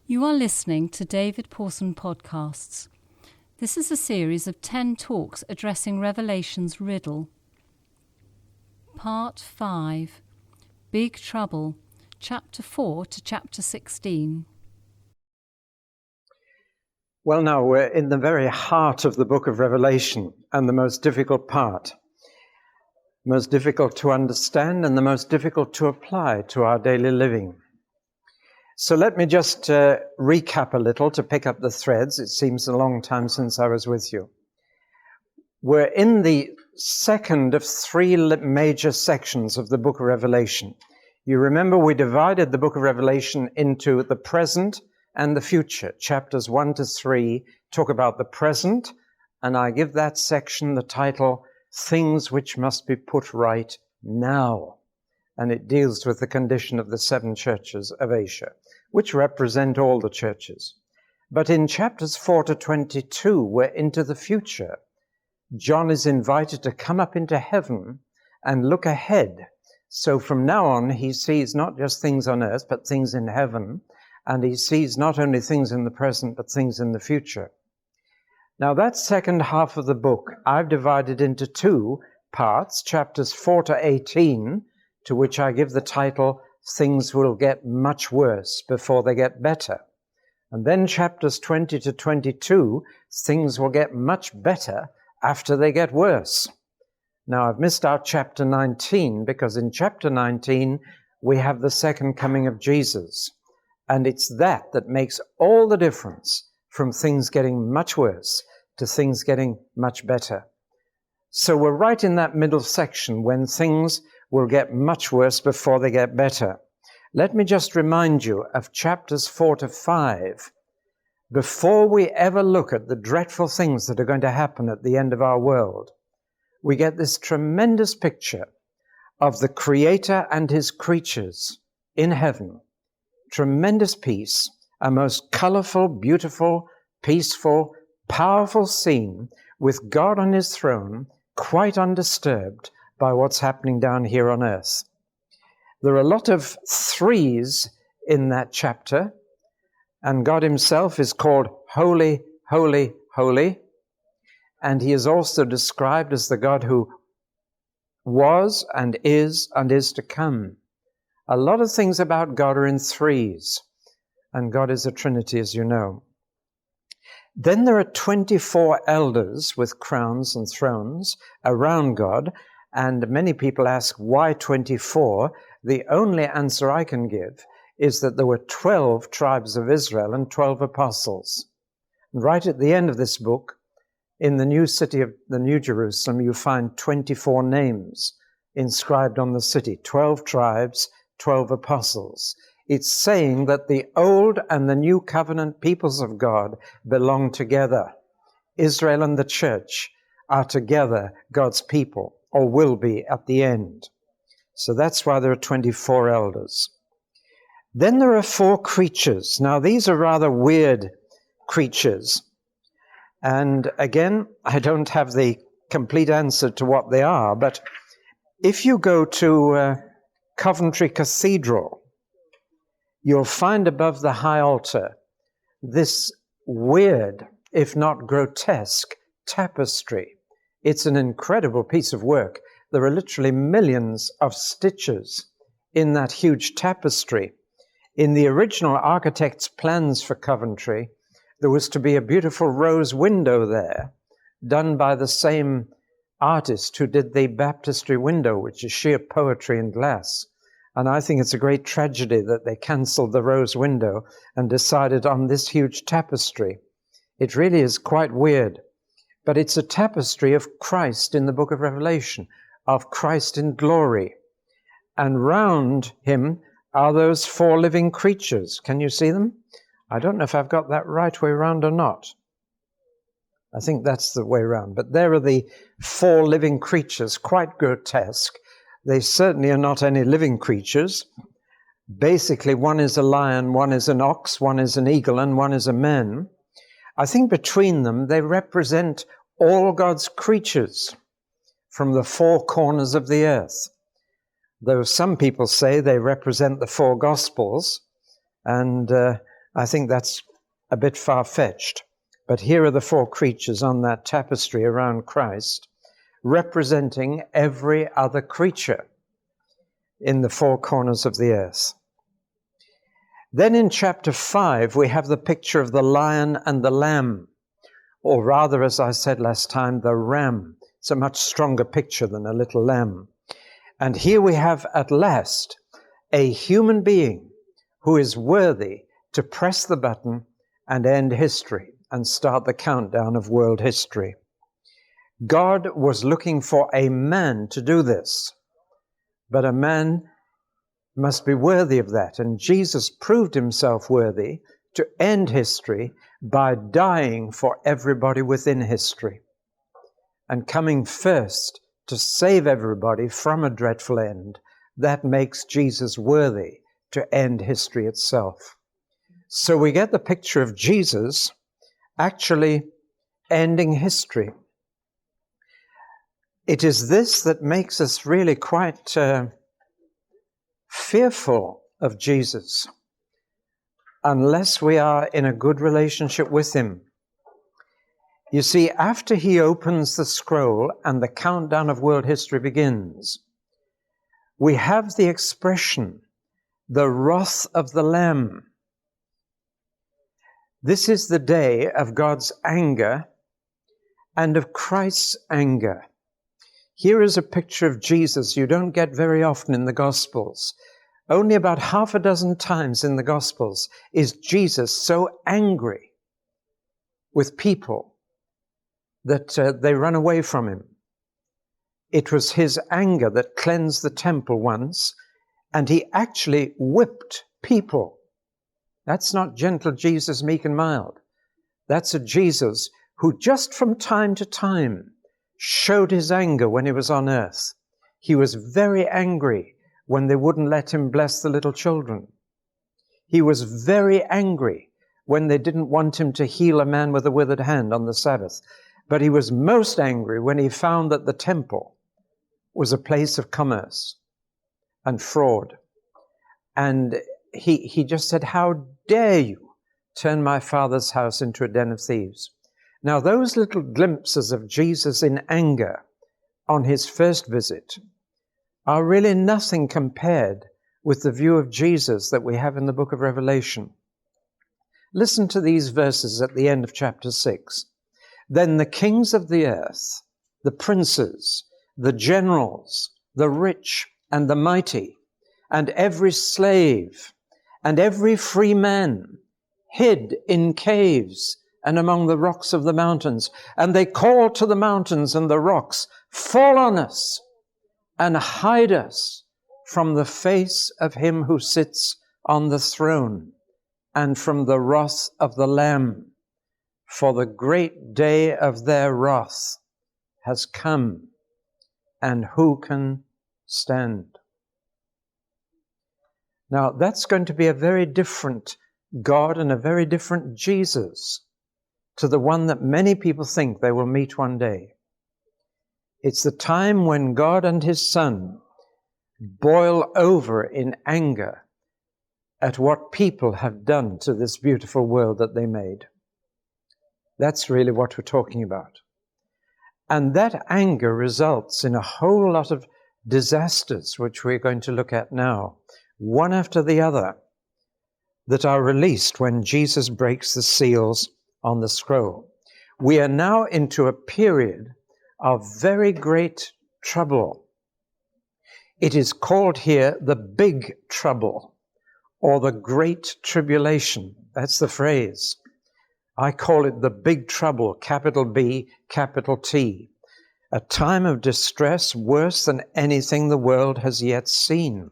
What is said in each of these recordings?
You are listening to David Pawson podcasts. This is a series of 10 talks addressing Revelation's riddle. Part 5, Big Trouble, Chapter 4 to Chapter 16. Well, now we're in the very heart of the book of Revelation, and the most difficult part. Most difficult to understand and the most difficult to apply to our daily living. So let me just recap a little to pick up the threads. It seems a long time since I was with you. We're in the second of three major sections of the book of Revelation. You remember we divided the book of Revelation into the present and the future. Chapters 1 to 3 talk about the present, and I give that section the title, Things Which Must Be Put Right Now. And it deals with the condition of the 7 churches of Asia, which represent all the churches. But in chapters 4 to 22, we're into the future. John is invited to come up into heaven and look ahead. So from now on, he sees not just things on earth, but things in heaven. And he sees not only things in the present, but things in the future. Now that second half of the book, I've divided into 2 parts, chapters 4 to 18, to which I give the title, Things Will Get Much Worse Before They Get Better. And then chapters 20 to 22, things will get much better after they get worse. Now, I've missed out chapter 19, because in chapter 19, we have the second coming of Jesus. And it's that makes all the difference from things getting much worse to things getting much better. So we're right in that middle section when things will get much worse before they get better. Let me just remind you of chapters 4 to 5. Before we ever look at the dreadful things that are going to happen at the end of our world, we get this tremendous picture of the Creator and His creatures in heaven. Tremendous peace, a most colorful, beautiful, peaceful, powerful scene with God on His throne, quite undisturbed by what's happening down here on earth. There are a lot of threes in that chapter, and God Himself is called Holy, Holy, Holy, and He is also described as the God who was and is to come. A lot of things about God are in threes, and God is a Trinity, as you know. Then there are 24 elders with crowns and thrones around God, and many people ask, why 24? The only answer I can give is that there were 12 tribes of Israel and 12 apostles. And right at the end of this book, in the new city of the New Jerusalem, you find 24 names inscribed on the city, 12 tribes, 12 apostles. It's saying that the old and the new covenant peoples of God belong together. Israel and the church are together God's people, or will be at the end. So that's why there are 24 elders. Then there are 4 creatures. Now these are rather weird creatures. And again, I don't have the complete answer to what they are, but if you go to Coventry Cathedral, you'll find above the high altar this weird, if not grotesque, tapestry. It's an incredible piece of work. There are literally millions of stitches in that huge tapestry. In the original architect's plans for Coventry, there was to be a beautiful rose window there, done by the same artist who did the baptistry window, which is sheer poetry in glass. And I think it's a great tragedy that they cancelled the rose window and decided on this huge tapestry. It really is quite weird. But it's a tapestry of Christ in the book of Revelation, of Christ in glory. And round Him are those 4 living creatures. Can you see them? I don't know if I've got that right way around or not. I think that's the way around. But there are the 4 living creatures, quite grotesque. They certainly are not any living creatures. Basically, one is a lion, one is an ox, one is an eagle, and one is a man. I think between them, they represent all God's creatures from the 4 corners of the earth. Though some people say they represent the 4 Gospels, and I think that's a bit far-fetched. But here are the four creatures on that tapestry around Christ, representing every other creature in the four corners of the earth. Then in chapter 5, we have the picture of the lion and the lamb, or rather, as I said last time, the ram. It's a much stronger picture than a little lamb. And here we have at last a human being who is worthy to press the button and end history and start the countdown of world history. God was looking for a man to do this, but a man must be worthy of that. And Jesus proved himself worthy to end history by dying for everybody within history and coming first to save everybody from a dreadful end. That makes Jesus worthy to end history itself. So we get the picture of Jesus actually ending history. It is this that makes us really quite fearful of Jesus unless we are in a good relationship with him. You see, after he opens the scroll and the countdown of world history begins, we have the expression, the wrath of the Lamb. This is the day of God's anger and of Christ's anger. Here is a picture of Jesus you don't get very often in the Gospels. Only about half a dozen times in the Gospels is Jesus so angry with people that they run away from him. It was his anger that cleansed the temple once, and he actually whipped people. That's not gentle Jesus, meek and mild. That's a Jesus who just from time to time showed his anger when he was on earth. He was very angry when they wouldn't let him bless the little children. He was very angry when they didn't want him to heal a man with a withered hand on the Sabbath. But he was most angry when he found that the temple was a place of commerce and fraud. And he just said, "How dare you turn my Father's house into a den of thieves?" Now, those little glimpses of Jesus in anger on his first visit are really nothing compared with the view of Jesus that we have in the book of Revelation. Listen to these verses at the end of chapter 6. Then the kings of the earth, the princes, the generals, the rich and the mighty, and every slave and every free man hid in caves and among the rocks of the mountains. And they called to the mountains and the rocks, "Fall on us and hide us from the face of him who sits on the throne and from the wrath of the Lamb. For the great day of their wrath has come, and who can stand?" Now, that's going to be a very different God and a very different Jesus to the one that many people think they will meet one day. It's the time when God and his Son boil over in anger at what people have done to this beautiful world that they made. That's really what we're talking about. And that anger results in a whole lot of disasters, which we're going to look at now, one after the other, that are released when Jesus breaks the seals on the scroll. We are now into a period of very great trouble. It is called here the big trouble, or the great tribulation. That's the phrase. I call it the big trouble, capital B, capital T, a time of distress worse than anything the world has yet seen.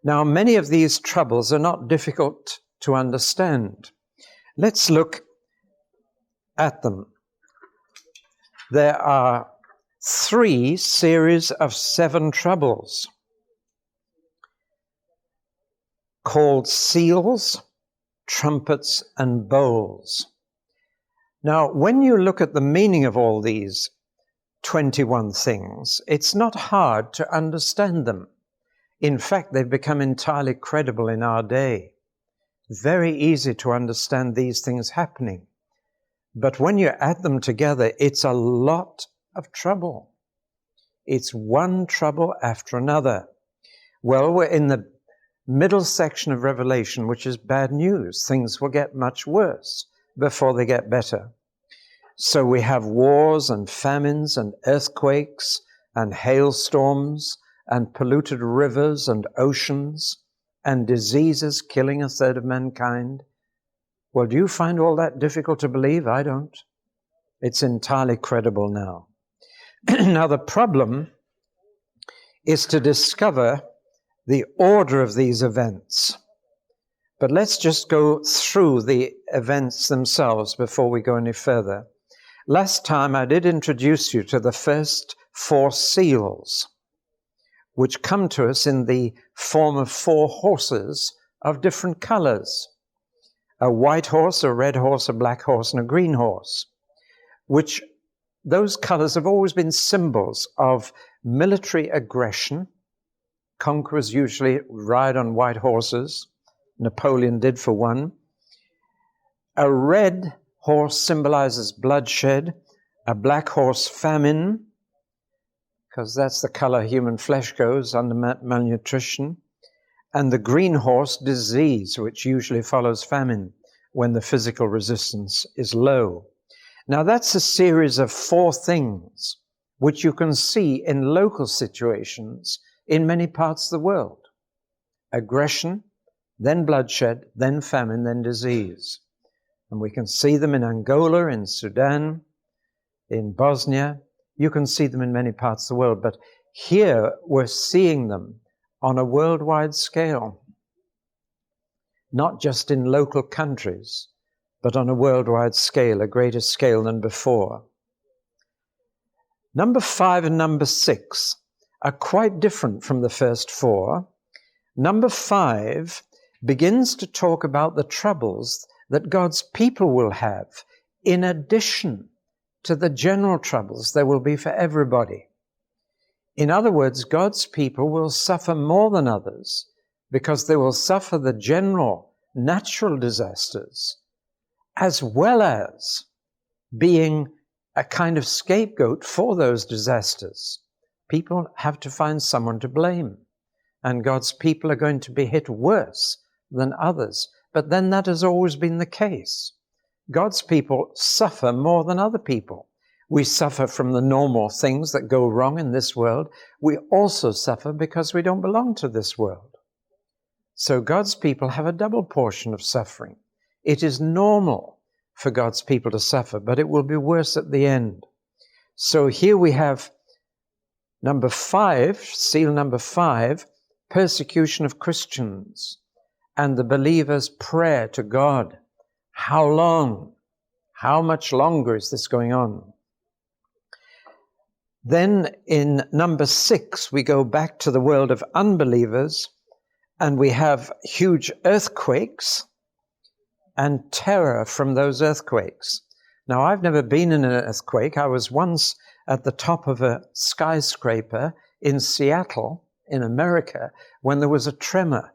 Now, many of these troubles are not difficult to understand. Let's look at them. There are 3 series of 7 troubles called seals, trumpets, and bowls. Now, when you look at the meaning of all these 21 things, it's not hard to understand them. In fact, they've become entirely credible in our day. Very easy to understand these things happening. But when you add them together, it's a lot of trouble. It's one trouble after another. Well, we're in the middle section of Revelation, which is bad news. Things will get much worse before they get better. So we have wars and famines and earthquakes and hailstorms and polluted rivers and oceans and diseases killing a third of mankind. Well, do you find all that difficult to believe? I don't. It's entirely credible now. Now, the problem is to discover the order of these events. But let's just go through the events themselves before we go any further. Last time I did introduce you to the first 4 seals, which come to us in the form of 4 horses of different colors. A white horse, a red horse, a black horse, and a green horse, which those colors have always been symbols of military aggression. Conquerors usually ride on white horses. Napoleon did for one. A red horse symbolizes bloodshed, a black horse famine, because that's the color human flesh goes under malnutrition, and the green horse disease, which usually follows famine when the physical resistance is low. Now that's a series of 4 things which you can see in local situations in many parts of the world. Aggression, then bloodshed, then famine, then disease. And we can see them in Angola, in Sudan, in Bosnia. You can see them in many parts of the world, but here we're seeing them on a worldwide scale, not just in local countries, but on a worldwide scale, a greater scale than before. Number 5 and number 6 are quite different from the first 4. Number 5 begins to talk about the troubles that God's people will have in addition to the general troubles there will be for everybody. In other words, God's people will suffer more than others because they will suffer the general natural disasters as well as being a kind of scapegoat for those disasters. People have to find someone to blame, and God's people are going to be hit worse than others. But then that has always been the case. God's people suffer more than other people. We suffer from the normal things that go wrong in this world. We also suffer because we don't belong to this world. So God's people have a double portion of suffering. It is normal for God's people to suffer, but it will be worse at the end. So here we have number 5, seal number 5, persecution of Christians and the believer's prayer to God. How long? How much longer is this going on? Then in number 6, we go back to the world of unbelievers, and we have huge earthquakes and terror from those earthquakes. Now, I've never been in an earthquake. I was once at the top of a skyscraper in Seattle, in America, when there was a tremor.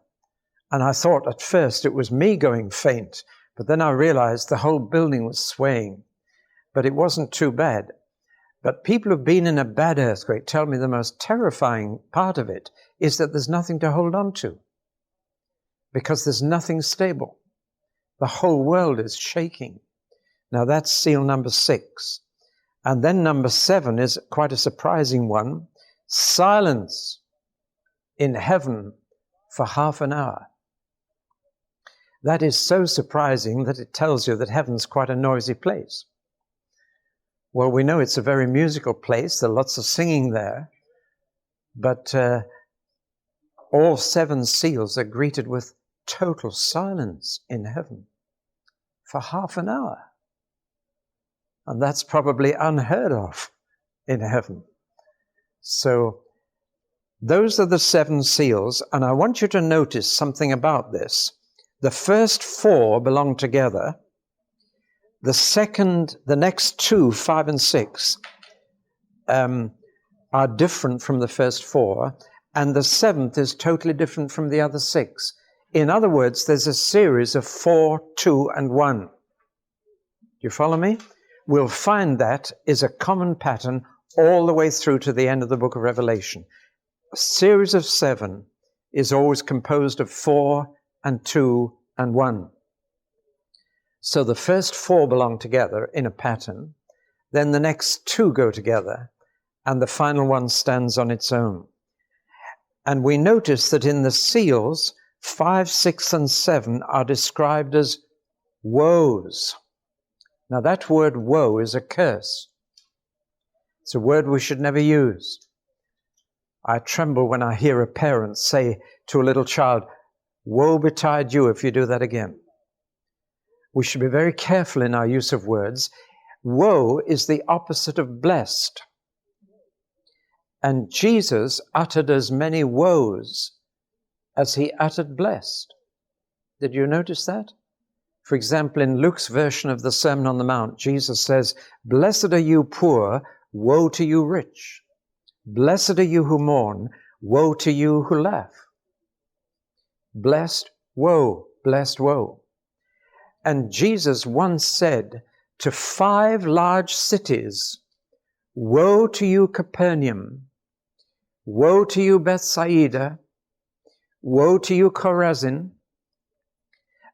And I thought at first it was me going faint, but then I realized the whole building was swaying. But it wasn't too bad. But people who've been in a bad earthquake tell me the most terrifying part of it is that there's nothing to hold on to, because there's nothing stable. The whole world is shaking. Now that's seal number 6. And then number 7 is quite a surprising one. Silence in heaven for half an hour. That is so surprising that it tells you that heaven's quite a noisy place. Well, we know it's a very musical place. There are lots of singing there. But all 7 seals are greeted with total silence in heaven for half an hour. And that's probably unheard of in heaven. So those are the 7 seals, and I want you to notice something about this. The first 4 belong together. The next 2, 5 and 6, are different from the first 4, and the 7th is totally different from the other 6. In other words, there's a series of 4, 2, and 1. Do you follow me? We'll find that is a common pattern all the way through to the end of the book of Revelation. A series of 7 is always composed of 4 and 2 and 1. So the first 4 belong together in a pattern, then the next 2 go together, and the final one stands on its own. And we notice that in the seals, 5, 6, and 7 are described as woes. Now that word woe is a curse. It's a word we should never use. I tremble when I hear a parent say to a little child, "Woe betide you if you do that again." We should be very careful in our use of words. Woe is the opposite of blessed. And Jesus uttered as many woes as he uttered blessed. Did you notice that? For example, in Luke's version of the Sermon on the Mount, Jesus says, "Blessed are you poor, woe to you rich. Blessed are you who mourn, woe to you who laugh." Blessed, woe, blessed, woe. And Jesus once said to 5 large cities, "Woe to you, Capernaum. Woe to you, Bethsaida. Woe to you, Chorazin."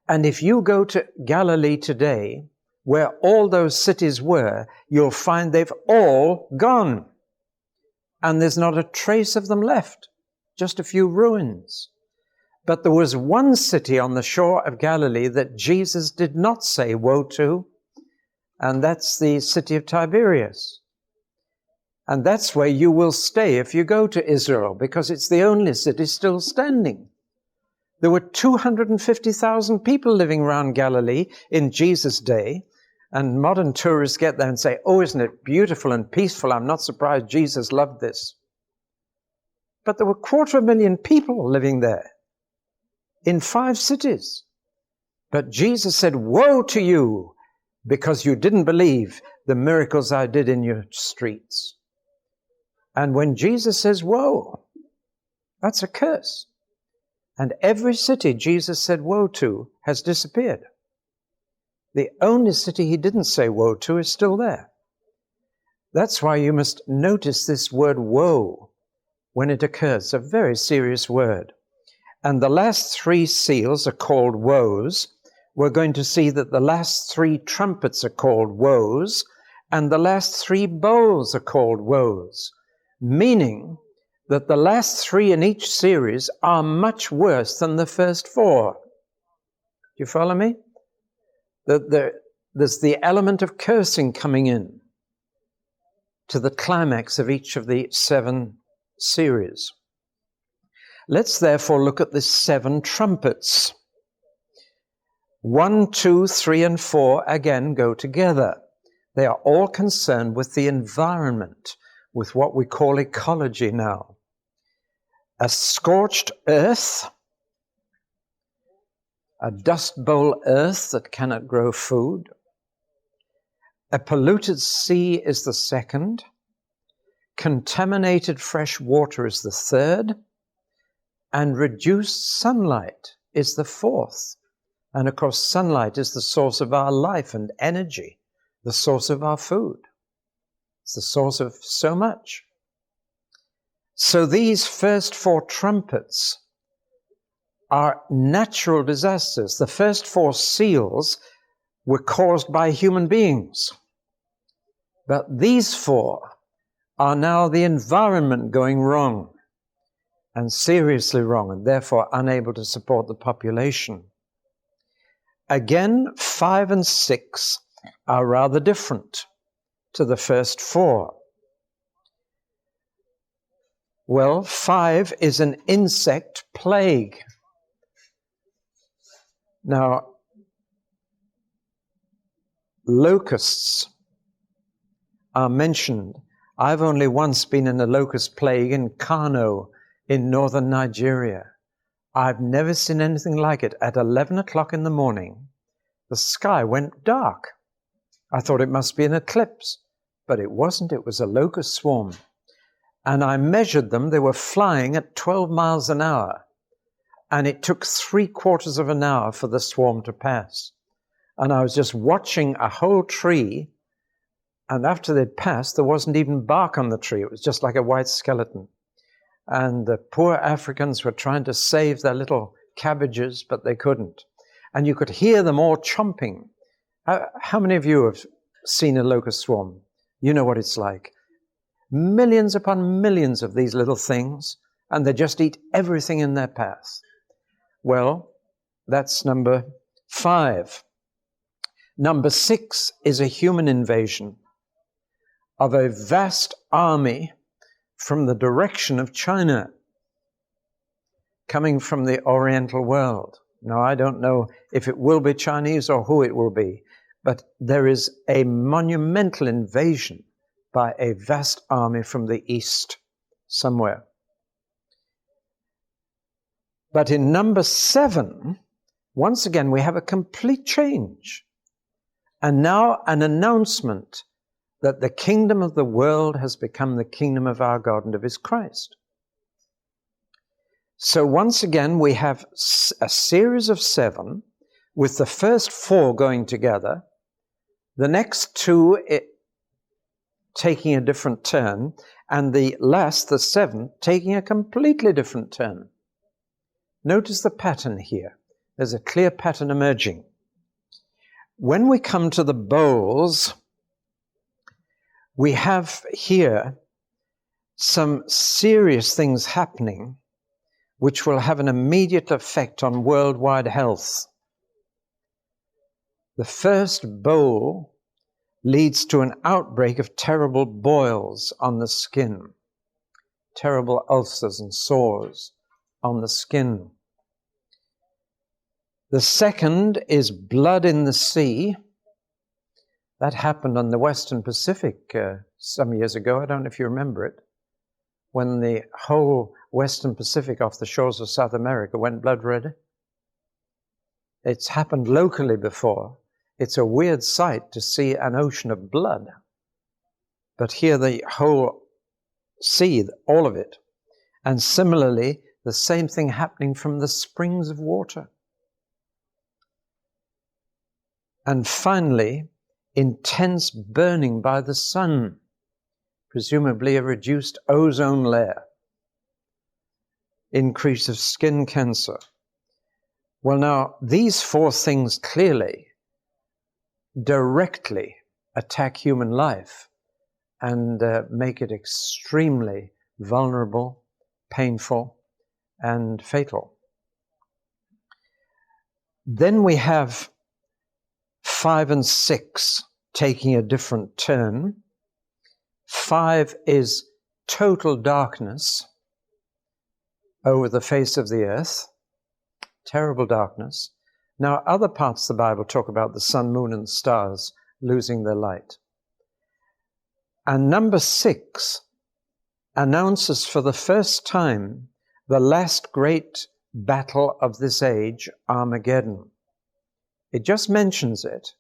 And if you go to Galilee today, where all those cities were, you'll find they've all gone. And there's not a trace of them left, just a few ruins. But there was one city on the shore of Galilee that Jesus did not say woe to, and that's the city of Tiberias. And that's where you will stay if you go to Israel, because it's the only city still standing. There were 250,000 people living around Galilee in Jesus' day, and modern tourists get there and say, "Oh, isn't it beautiful and peaceful? I'm not surprised Jesus loved this." But there were 250,000 people living there in 5 cities. But Jesus said, "Woe to you, because you didn't believe the miracles I did in your streets." And when Jesus says woe, that's a curse. And every city Jesus said woe to has disappeared. The only city he didn't say woe to is still there. That's why you must notice this word woe when it occurs. It's a very serious word. And the last 3 seals are called woes. We're going to see that the last 3 trumpets are called woes, and the last 3 bowls are called woes, meaning that the last 3 in each series are much worse than the first 4. Do you follow me? There's the element of cursing coming in to the climax of each of the 7 series. Let's therefore look at the 7 trumpets. 1, 2, 3, and 4 again go together. They are all concerned with the environment, with what we call ecology now. A scorched earth, a dust bowl earth that cannot grow food. A polluted sea is the second. Contaminated fresh water is the third. And reduced sunlight is the 4th. And of course, sunlight is the source of our life and energy, the source of our food. It's the source of so much. So these first 4 trumpets are natural disasters. The first 4 seals were caused by human beings. But these 4 are now the environment going wrong, and seriously wrong, and therefore unable to support the population. Again, 5 and 6 are rather different to the first 4. Well, 5 is an insect plague. Now, locusts are mentioned. I've only once been in a locust plague in Kano in northern Nigeria. I've never seen anything like it. At 11 o'clock in the morning, the sky went dark. I thought it must be an eclipse, but it wasn't. It was a locust swarm. And I measured them. They were flying at 12 miles an hour. and it took 3/4 of an hour for the swarm to pass. And I was just watching a whole tree, and after they'd passed, there wasn't even bark on the tree. It was just like a white skeleton. And the poor Africans were trying to save their little cabbages, but they couldn't. And you could hear them all chomping. How many of you have seen a locust swarm? You know what it's like. Millions upon millions of these little things, and they just eat everything in their path. Well, that's number 5. Number 6 is a human invasion of a vast army from the direction of China, coming from the Oriental world. Now, I don't know if it will be Chinese or who it will be, but there is a monumental invasion by a vast army from the east somewhere. But in number 7, once again, we have a complete change. And now an announcement that the kingdom of the world has become the kingdom of our God and of his Christ. So once again, we have a series of 7, with the first 4 going together, the next 2 taking a different turn, and the last, the 7th, taking a completely different turn. Notice the pattern here. There's a clear pattern emerging. When we come to the bowls, we have here some serious things happening which will have an immediate effect on worldwide health. The first bowl leads to an outbreak of terrible boils on the skin, terrible ulcers and sores on the skin. The second is blood in the sea. That happened on the Western Pacific some years ago. I don't know if you remember it, when the whole Western Pacific off the shores of South America went blood red. It's happened locally before. It's a weird sight to see an ocean of blood. But here the whole sea, all of it. And similarly, the same thing happening from the springs of water. And finally, intense burning by the sun, presumably a reduced ozone layer, increase of skin cancer. Well, now, these 4 things clearly directly attack human life and make it extremely vulnerable, painful, and fatal. Then we have 5 and 6 taking a different turn. 5 is total darkness over the face of the earth, terrible darkness. Now, other parts of the Bible talk about the sun, moon, and stars losing their light. And number 6 announces for the first time the last great battle of this age, Armageddon. It just mentions it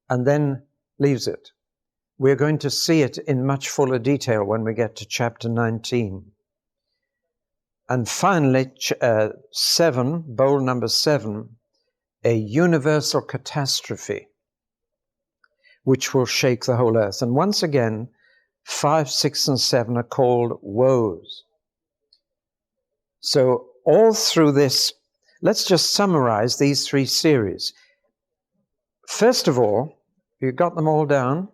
and then leaves it. We're going to see it in much fuller detail when we get to chapter 19. And finally, 7, bowl number 7, a universal catastrophe which will shake the whole earth. And once again, 5, 6, and 7 are called woes. So all through this, let's just summarize these 3 series. First of all, you got them all down?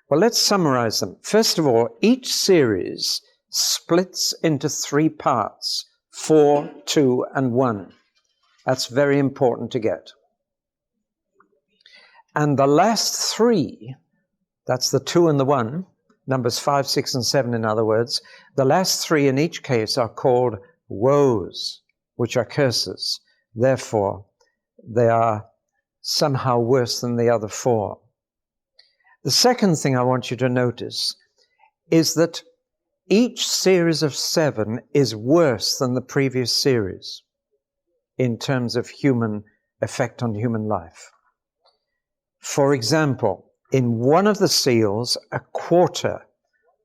Well, let's summarize them. First of all, each series splits into 3 parts, 4, 2, and 1. That's very important to get. And the last 3, that's the 2 and the 1, numbers 5, 6, and 7 in other words, the last 3 in each case are called woes, which are curses. Therefore, they are somehow worse than the other 4. The second thing I want you to notice is that each series of 7 is worse than the previous series in terms of human effect on human life. For example, in one of the seals, 1/4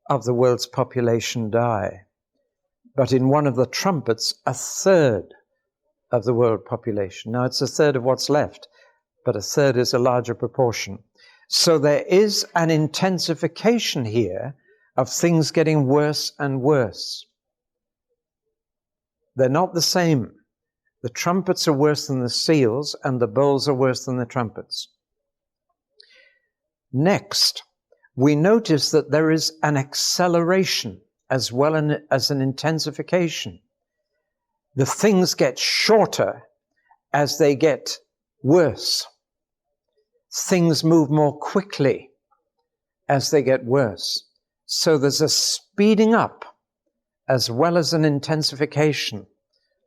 of the world's population die. But in one of the trumpets, a third of the world population. Now, it's a third of what's left, but a third is a larger proportion. So there is an intensification here of things getting worse and worse. They're not the same. The trumpets are worse than the seals, and the bowls are worse than the trumpets. Next, we notice that there is an acceleration as well as an intensification. The things get shorter as they get worse. Things move more quickly as they get worse. So there's a speeding up as well as an intensification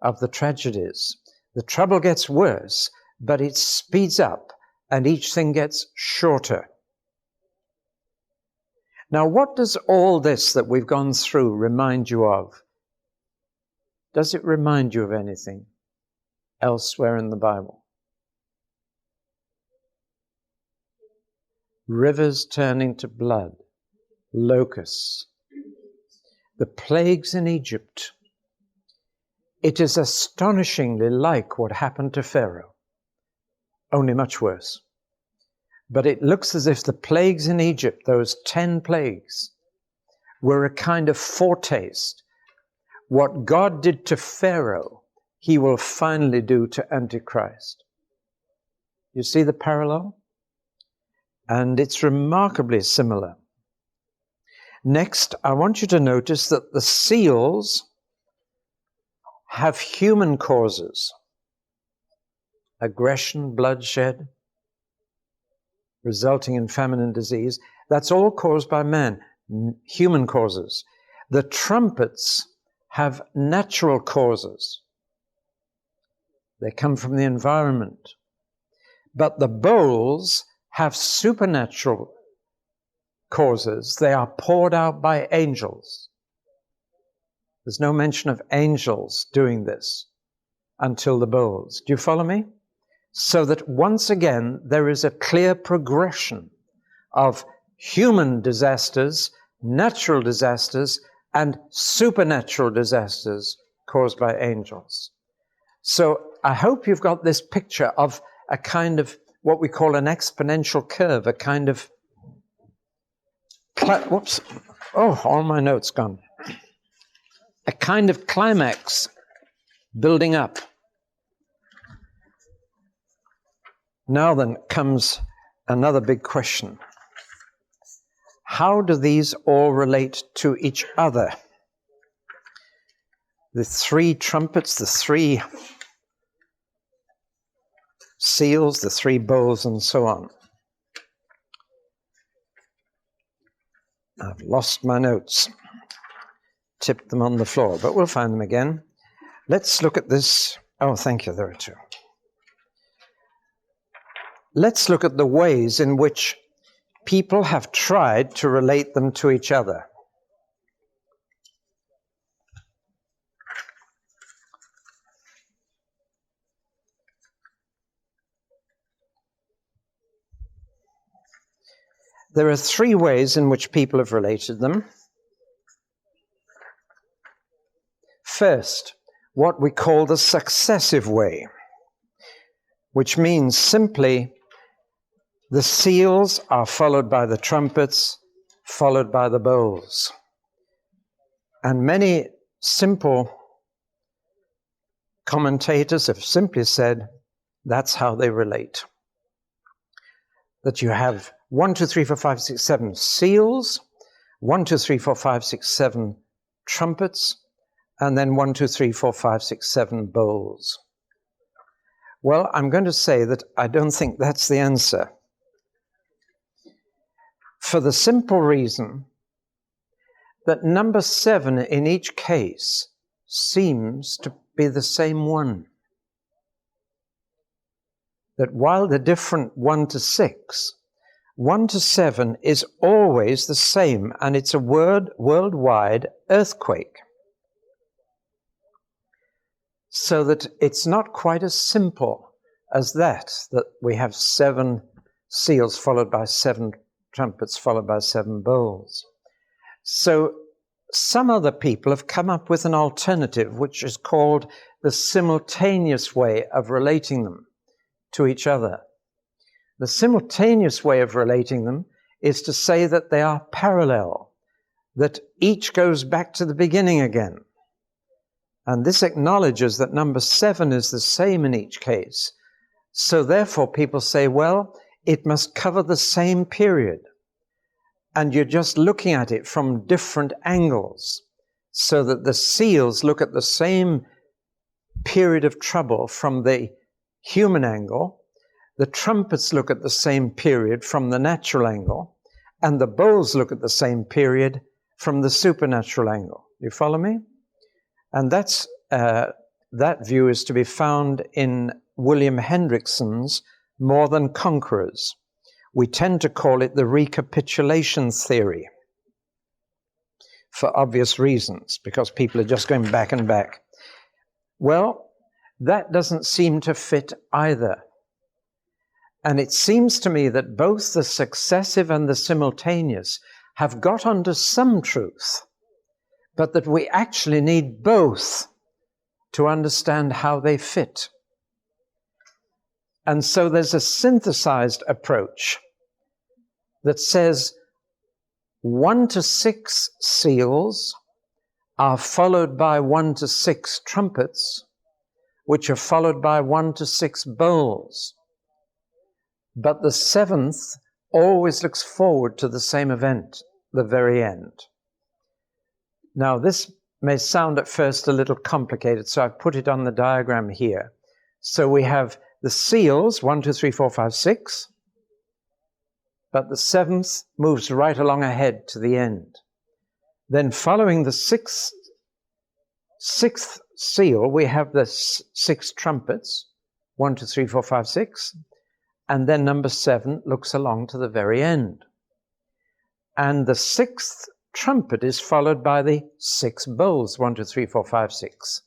of the tragedies. The trouble gets worse, but it speeds up and each thing gets shorter. Now, what does all this that we've gone through remind you of? Does it remind you of anything elsewhere in the Bible? Rivers turning to blood, locusts, the plagues in Egypt. It is astonishingly like what happened to Pharaoh, only much worse. But it looks as if the plagues in Egypt, those 10 plagues, were a kind of foretaste. What God did to Pharaoh, he will finally do to Antichrist. You see the parallel? And it's remarkably similar. Next, I want you to notice that the seals have human causes. Aggression, bloodshed, resulting in famine and disease. That's all caused by man, human causes. The trumpets have natural causes. They come from the environment. But the bowls have supernatural causes. They are poured out by angels. There's no mention of angels doing this until the bowls. Do you follow me? So that once again, there is a clear progression of human disasters, natural disasters, and supernatural disasters caused by angels. So I hope you've got this picture of a kind of what we call an exponential curve, a kind of, whoops, oh, all my notes gone. A kind of climax building up. Now then comes another big question. How do these all relate to each other? The 3 trumpets, the 3 seals, the 3 bowls, and so on. I've lost my notes, tipped them on the floor, but we'll find them again. Let's look at this. Oh, thank you, there are 2. Let's look at the ways in which people have tried to relate them to each other. There are 3 ways in which people have related them. First, what we call the successive way, which means simply the seals are followed by the trumpets, followed by the bowls. And many simple commentators have simply said that's how they relate. That you have 1, 2, 3, 4, 5, 6, 7 seals, 1, 2, 3, 4, 5, 6, 7 trumpets, and then 1, 2, 3, 4, 5, 6, 7 bowls. Well, I'm going to say that I don't think that's the answer. For the simple reason that number 7 in each case seems to be the same one. That while they're different 1 to 6, 1 to 7 is always the same, and it's a worldwide earthquake. So that it's not quite as simple as that we have 7 seals followed by 7 trumpets followed by 7 bowls. So some other people have come up with an alternative, which is called the simultaneous way of relating them to each other. The simultaneous way of relating them is to say that they are parallel, that each goes back to the beginning again. And this acknowledges that number 7 is the same in each case. So therefore people say, well, it must cover the same period. And you're just looking at it from different angles, so that the seals look at the same period of trouble from the human angle, the trumpets look at the same period from the natural angle, and the bowls look at the same period from the supernatural angle. You follow me? And that view is to be found in William Hendrickson's More Than Conquerors. We tend to call it the recapitulation theory for obvious reasons, because people are just going back and back. Well, that doesn't seem to fit either. And it seems to me that both the successive and the simultaneous have got onto some truth, but that we actually need both to understand how they fit. And so there's a synthesized approach that says 1 to 6 seals are followed by 1 to 6 trumpets, which are followed by 1 to 6 bowls. But the 7th always looks forward to the same event, the very end. Now, this may sound at first a little complicated, so I've put it on the diagram here. So we have the seals, 1, 2, 3, 4, 5, 6, but the 7th moves right along ahead to the end. Then following the 6th seal, we have the 6 trumpets, 1, 2, 3, 4, 5, 6, and then number 7 looks along to the very end. And the 6th trumpet is followed by the 6 bowls, 1, 2, 3, 4, 5, 6.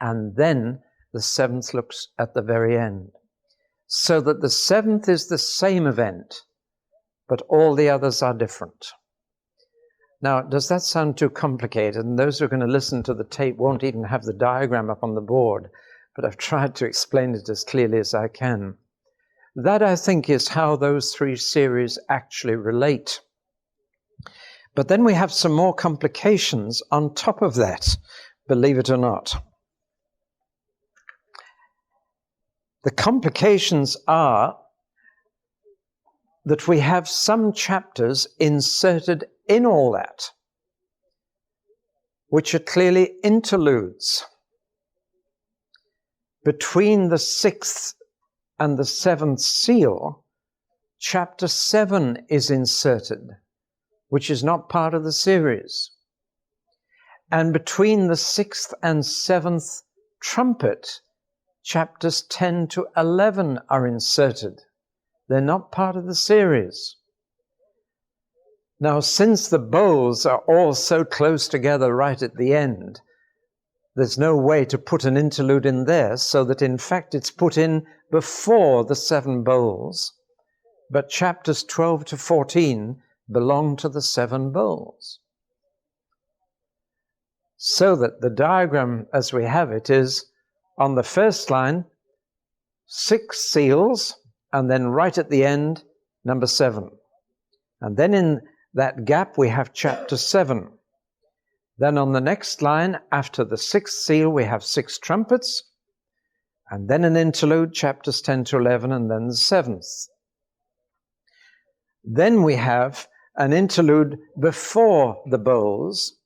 And then the 7th looks at the very end. So that the 7th is the same event, but all the others are different. Now, does that sound too complicated? And those who are going to listen to the tape won't even have the diagram up on the board, but I've tried to explain it as clearly as I can. That, I think, is how those 3 series actually relate. But then we have some more complications on top of that, believe it or not. The complications are that we have some chapters inserted in all that, which are clearly interludes between the 6th and the 7th seal. Chapter 7 is inserted, which is not part of the series. And between the 6th and 7th trumpet, chapters 10 to 11 are inserted. They're not part of the series. Now, since the bowls are all so close together right at the end, there's no way to put an interlude in there, so that in fact it's put in before the 7 bowls, but chapters 12 to 14 belong to the 7 bowls. So that the diagram as we have it is, on the first line, 6 seals, and then right at the end, number 7. And then in that gap we have chapter 7. Then on the next line, after the 6th seal, we have 6 trumpets, and then an interlude, chapters 10 to 11, and then the 7th. Then we have an interlude before the bowls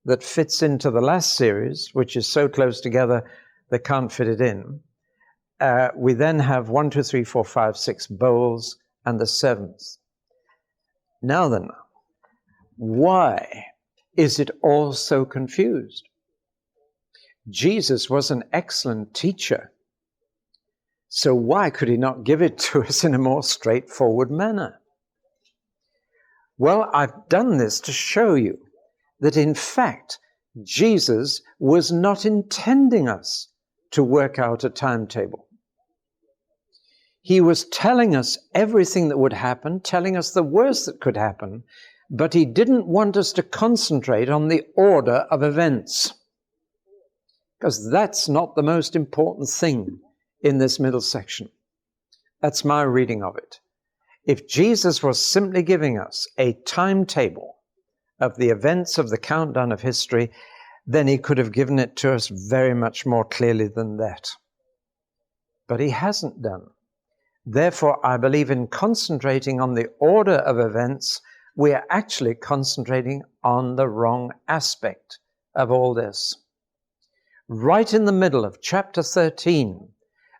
that fits into the last series, which is so close together they can't fit it in. We then have 1, 2, 3, 4, 5, 6 bowls and the 7th. Now then, why is it all so confused? Jesus was an excellent teacher, so why could he not give it to us in a more straightforward manner? Well, I've done this to show you that in fact Jesus was not intending us to work out a timetable. He was telling us everything that would happen, telling us the worst that could happen, But he didn't want us to concentrate on the order of events, because that's not the most important thing in this middle section. That's my reading of it. If Jesus was simply giving us a timetable of the events of the countdown of history, then he could have given it to us very much more clearly than that. But he hasn't done. Therefore, I believe in concentrating on the order of events, we are actually concentrating on the wrong aspect of all this. Right in the middle of chapter 13,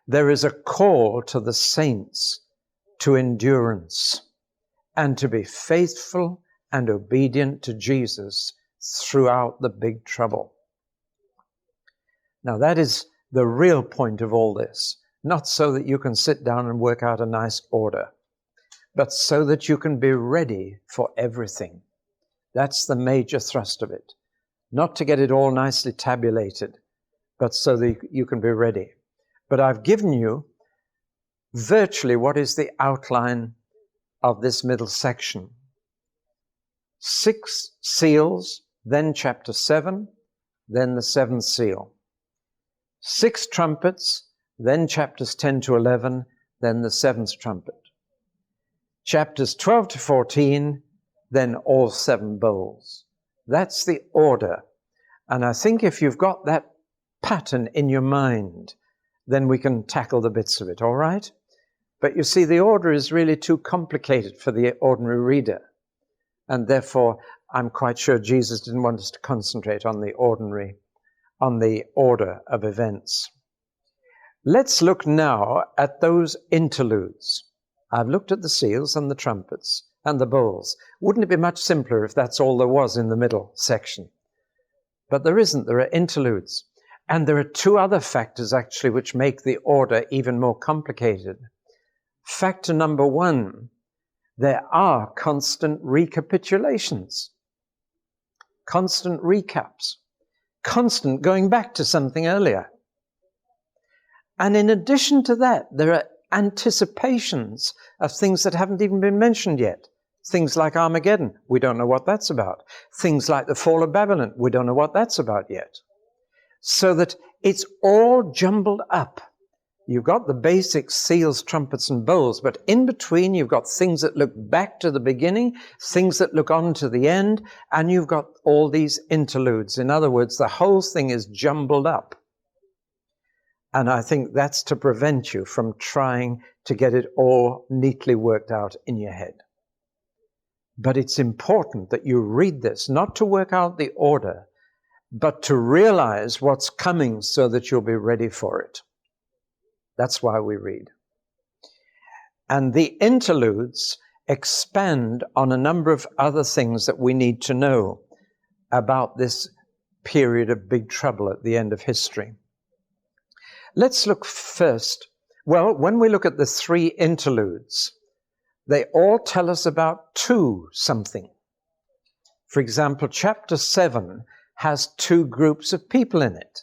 there is a call to the saints to endurance and to be faithful and obedient to Jesus throughout the big trouble. Now, that is the real point of all this, not so that you can sit down and work out a nice order, but so that you can be ready for everything. That's the major thrust of it. Not to get it all nicely tabulated, but so that you can be ready. But I've given you virtually what is the outline of this middle section. 6 seals, then chapter 7, then the 7th seal. 6 trumpets, then chapters 10 to 11, then the 7th trumpet. Chapters 12 to 14, then all 7 bowls. That's the order. And I think if you've got that pattern in your mind, then we can tackle the bits of it, all right? But you see, the order is really too complicated for the ordinary reader. And therefore, I'm quite sure Jesus didn't want us to concentrate on the order of events. Let's look now at those interludes. I've looked at the seals and the trumpets and the bowls. Wouldn't it be much simpler if that's all there was in the middle section? But there isn't. There are interludes. And there are 2 other factors, actually, which make the order even more complicated. Factor number 1, there are constant recapitulations, constant recaps, constant going back to something earlier. And in addition to that, there are anticipations of things that haven't even been mentioned yet. Things like Armageddon, we don't know what that's about. Things like the fall of Babylon, we don't know what that's about yet. So that it's all jumbled up. You've got the basic seals, trumpets, and bowls, but in between you've got things that look back to the beginning, things that look on to the end, and you've got all these interludes. In other words, the whole thing is jumbled up. And I think that's to prevent you from trying to get it all neatly worked out in your head. But it's important that you read this, not to work out the order, but to realize what's coming so that you'll be ready for it. That's why we read. And the interludes expand on a number of other things that we need to know about this period of big trouble at the end of history. Let's look first. Well, when we look at the 3 interludes, they all tell us about 2 something. For example, chapter 7 has 2 groups of people in it.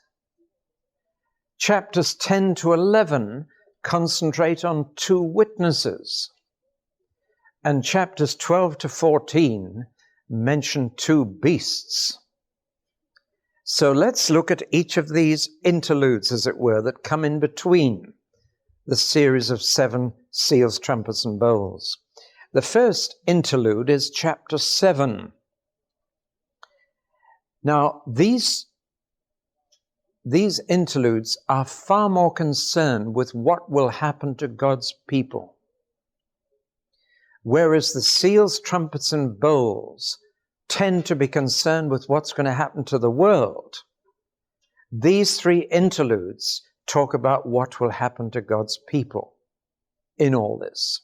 Chapters 10 to 11 concentrate on 2 witnesses. And chapters 12 to 14 mention 2 beasts. So let's look at each of these interludes, as it were, that come in between the series of 7 seals, trumpets, and bowls. The first interlude is chapter 7. Now, these interludes are far more concerned with what will happen to God's people. Whereas the seals, trumpets, and bowls tend to be concerned with what's going to happen to the world, these 3 interludes talk about what will happen to God's people in all this.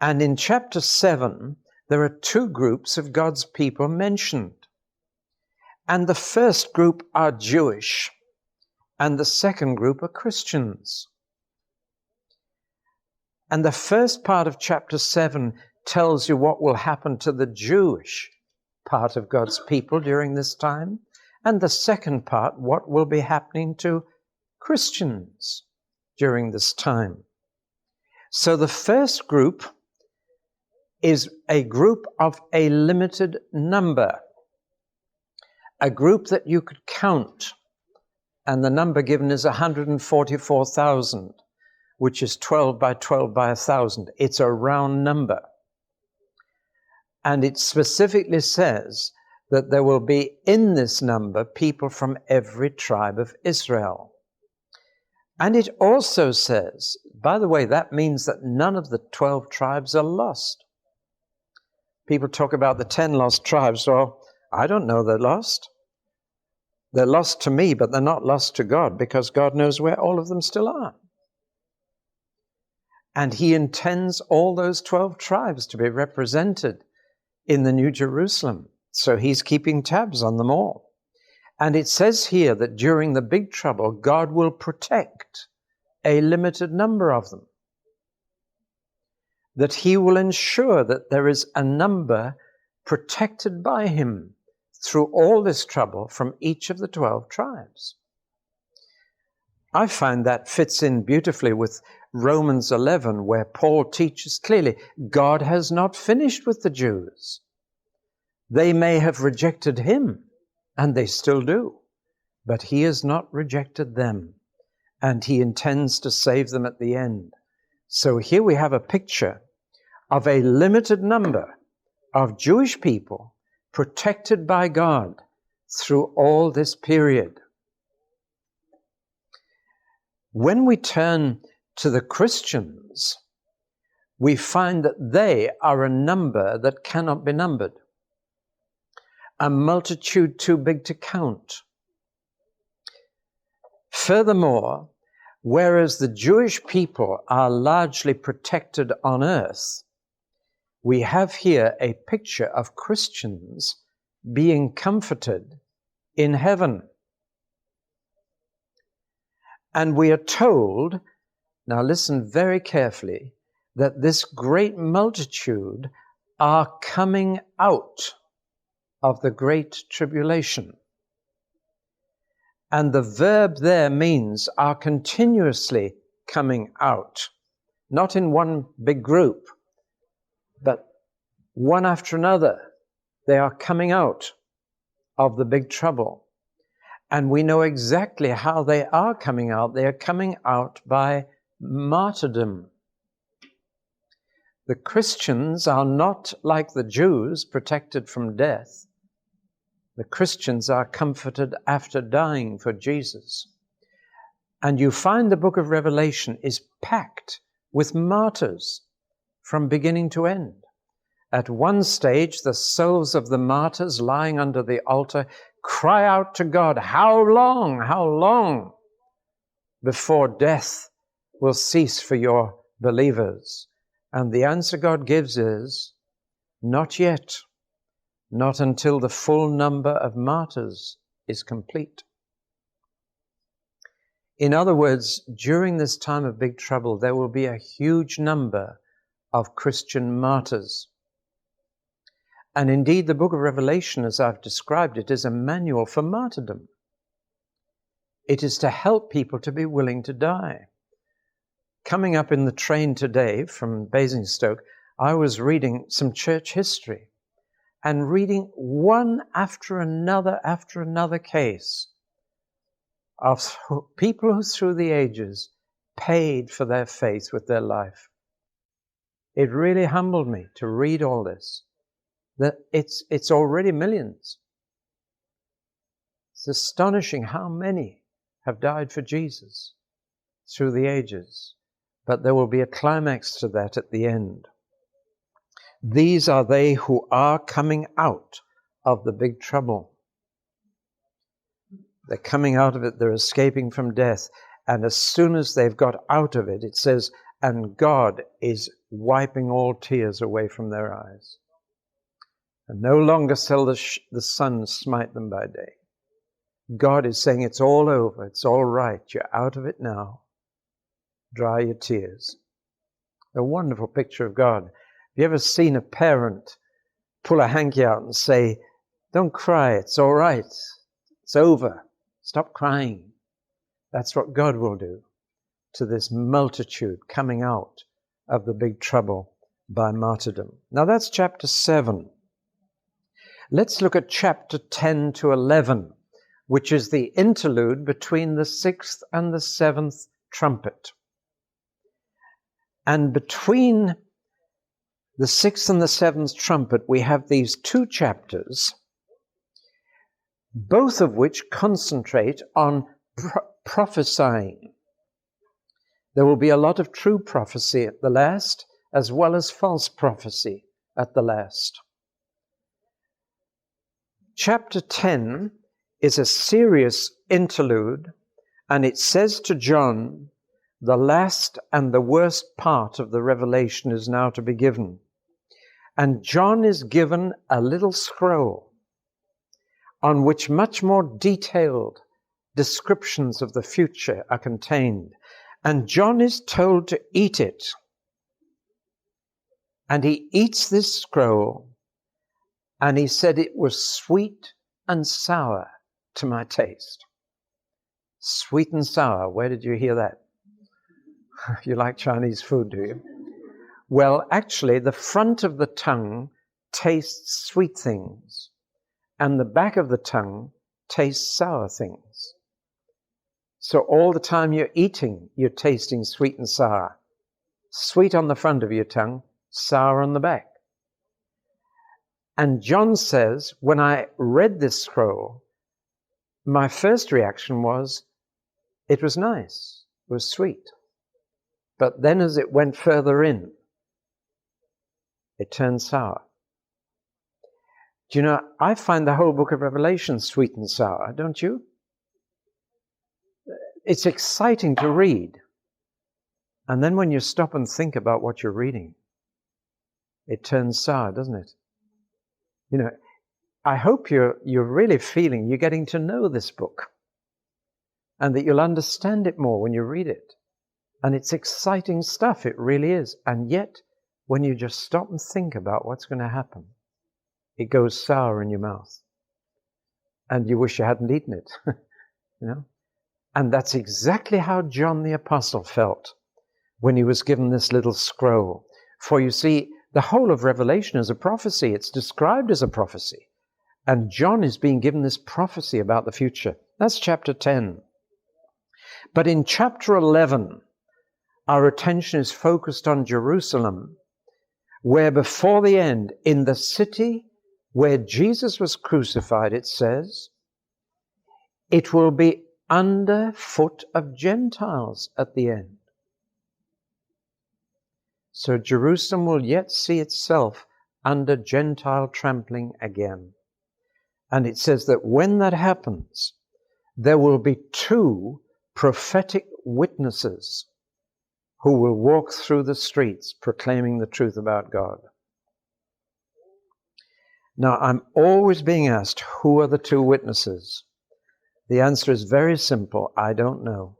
And in chapter 7, there are 2 groups of God's people mentioned. And the first group are Jewish, and the second group are Christians. And the first part of chapter 7 tells you what will happen to the Jewish part of God's people during this time, and the second part, what will be happening to Christians during this time. So the first group is a group of a limited number, a group that you could count, and the number given is 144,000, which is 12 by 12 by 1,000. It's a round number. And it specifically says that there will be in this number people from every tribe of Israel. And it also says, by the way, that means that none of the 12 tribes are lost. People talk about the 10 lost tribes. Well, I don't know they're lost. They're lost to me, but they're not lost to God, because God knows where all of them still are. And he intends all those 12 tribes to be represented in the New Jerusalem. So he's keeping tabs on them all. And it says here that during the big trouble, God will protect a limited number of them. That he will ensure that there is a number protected by him through all this trouble from each of the 12 tribes. I find that fits in beautifully with Romans 11, where Paul teaches clearly, God has not finished with the Jews. They may have rejected him, and they still do, but he has not rejected them, and he intends to save them at the end. So here we have a picture of a limited number of Jewish people protected by God through all this period. When we turn to the Christians, we find that they are a number that cannot be numbered, a multitude too big to count. Furthermore, whereas the Jewish people are largely protected on earth, we have here a picture of Christians being comforted in heaven. And we are told, now listen very carefully, that this great multitude are coming out of the great tribulation. And the verb there means are continuously coming out, not in one big group, but one after another. They are coming out of the big trouble. And we know exactly how they are coming out. They are coming out by martyrdom. The Christians are not like the Jews, protected from death. The Christians are comforted after dying for Jesus. And you find the book of Revelation is packed with martyrs from beginning to end. At one stage, the souls of the martyrs lying under the altar cry out to God, how long before death will cease for your believers? And the answer God gives is, not yet, not until the full number of martyrs is complete. In other words, during this time of big trouble, there will be a huge number of Christian martyrs. And indeed, the book of Revelation, as I've described it, is a manual for martyrdom. It is to help people to be willing to die. Coming up in the train today from Basingstoke, I was reading some church history and reading one after another case of people who through the ages paid for their faith with their life. It really humbled me to read all this. That it's already millions. It's astonishing how many have died for Jesus through the ages. But there will be a climax to that at the end. These are they who are coming out of the big trouble. They're coming out of it, they're escaping from death. And as soon as they've got out of it, it says, and God is wiping all tears away from their eyes. And no longer shall the sun smite them by day. God is saying, it's all over, it's all right, you're out of it now. Dry your tears. A wonderful picture of God. Have you ever seen a parent pull a hanky out and say, don't cry, it's all right, it's over, stop crying? That's what God will do to this multitude coming out of the big trouble by martyrdom. Now that's chapter 7. Let's look at chapter 10 to 11, which is the interlude between the 6th and the 7th trumpet. And between the 6th and the 7th trumpet, we have these 2 chapters, both of which concentrate on prophesying. There will be a lot of true prophecy at the last, as well as false prophecy at the last. Chapter 10 is a serious interlude, and it says to John, the last and the worst part of the revelation is now to be given. And John is given a little scroll on which much more detailed descriptions of the future are contained. And John is told to eat it. And he eats this scroll, and he said it was sweet and sour to my taste. Sweet and sour, where did you hear that? You like Chinese food, do you? Well, actually, the front of the tongue tastes sweet things, and the back of the tongue tastes sour things. So all the time you're eating, you're tasting sweet and sour. Sweet on the front of your tongue, sour on the back. And John says, when I read this scroll, my first reaction was, it was nice, it was sweet. But then as it went further in, it turned sour. Do you know, I find the whole book of Revelation sweet and sour, don't you? It's exciting to read. And then when you stop and think about what you're reading, it turns sour, doesn't it? You know, I hope you're really feeling you're getting to know this book, and that you'll understand it more when you read it. And it's exciting stuff, it really is. And yet, when you just stop and think about what's going to happen, it goes sour in your mouth. And you wish you hadn't eaten it, you know? And that's exactly how John the Apostle felt when he was given this little scroll. For you see, the whole of Revelation is a prophecy. It's described as a prophecy. And John is being given this prophecy about the future. That's chapter 10. But in chapter 11, our attention is focused on Jerusalem, where before the end, in the city where Jesus was crucified, it says, it will be under foot of Gentiles at the end. So Jerusalem will yet see itself under Gentile trampling again. And it says that when that happens, there will be 2 prophetic witnesses who will walk through the streets proclaiming the truth about God. Now, I'm always being asked, who are the 2 witnesses? The answer is very simple. I don't know.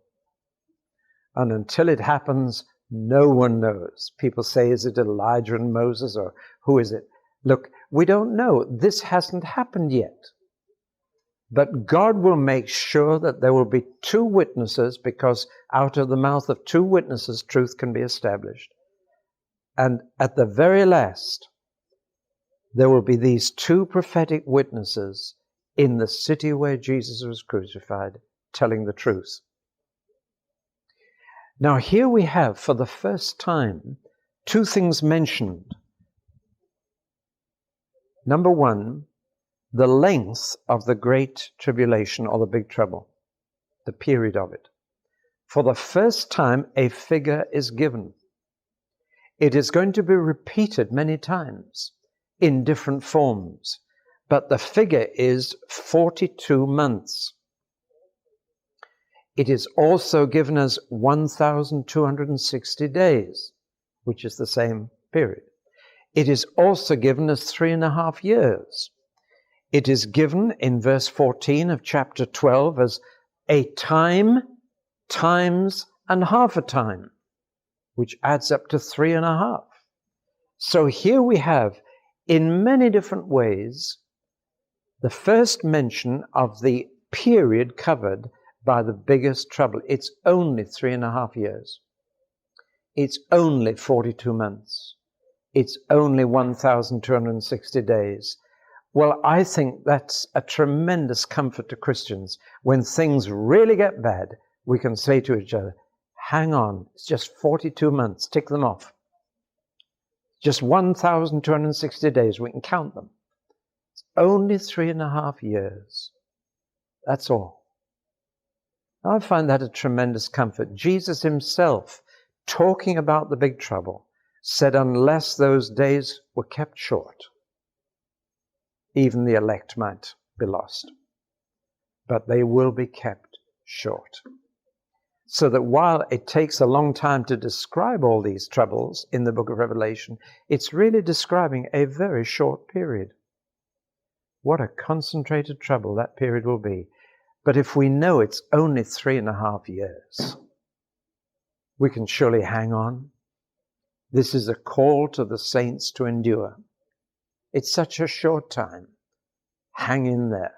And until it happens, no one knows. People say, is it Elijah and Moses, or who is it? Look, we don't know. This hasn't happened yet. But God will make sure that there will be 2 witnesses, because out of the mouth of 2 witnesses, truth can be established. And at the very last, there will be these 2 prophetic witnesses in the city where Jesus was crucified, telling the truth. Now here we have, for the first time, 2 things mentioned. Number 1, the length of the Great Tribulation, or the Big Trouble, the period of it. For the first time, a figure is given. It is going to be repeated many times in different forms, but the figure is 42 months. It is also given as 1,260 days, which is the same period. It is also given as 3.5 years. It is given in verse 14 of chapter 12 as a time, times, and half a time, which adds up to 3.5. So here we have, in many different ways, the first mention of the period covered by the biggest trouble. It's only 3.5 years. It's only 42 months. it's only 1,260 days. Well, I think that's a tremendous comfort to Christians. When things really get bad, we can say to each other, hang on, it's just 42 months, tick them off. Just 1,260 days, we can count them. It's only 3.5 years. That's all. I find that a tremendous comfort. Jesus himself, talking about the big trouble, said unless those days were kept short, even the elect might be lost. But they will be kept short. So that while it takes a long time to describe all these troubles in the book of Revelation, it's really describing a very short period. What a concentrated trouble that period will be. But if we know it's only 3.5 years, we can surely hang on. This is a call to the saints to endure. It's such a short time. Hang in there.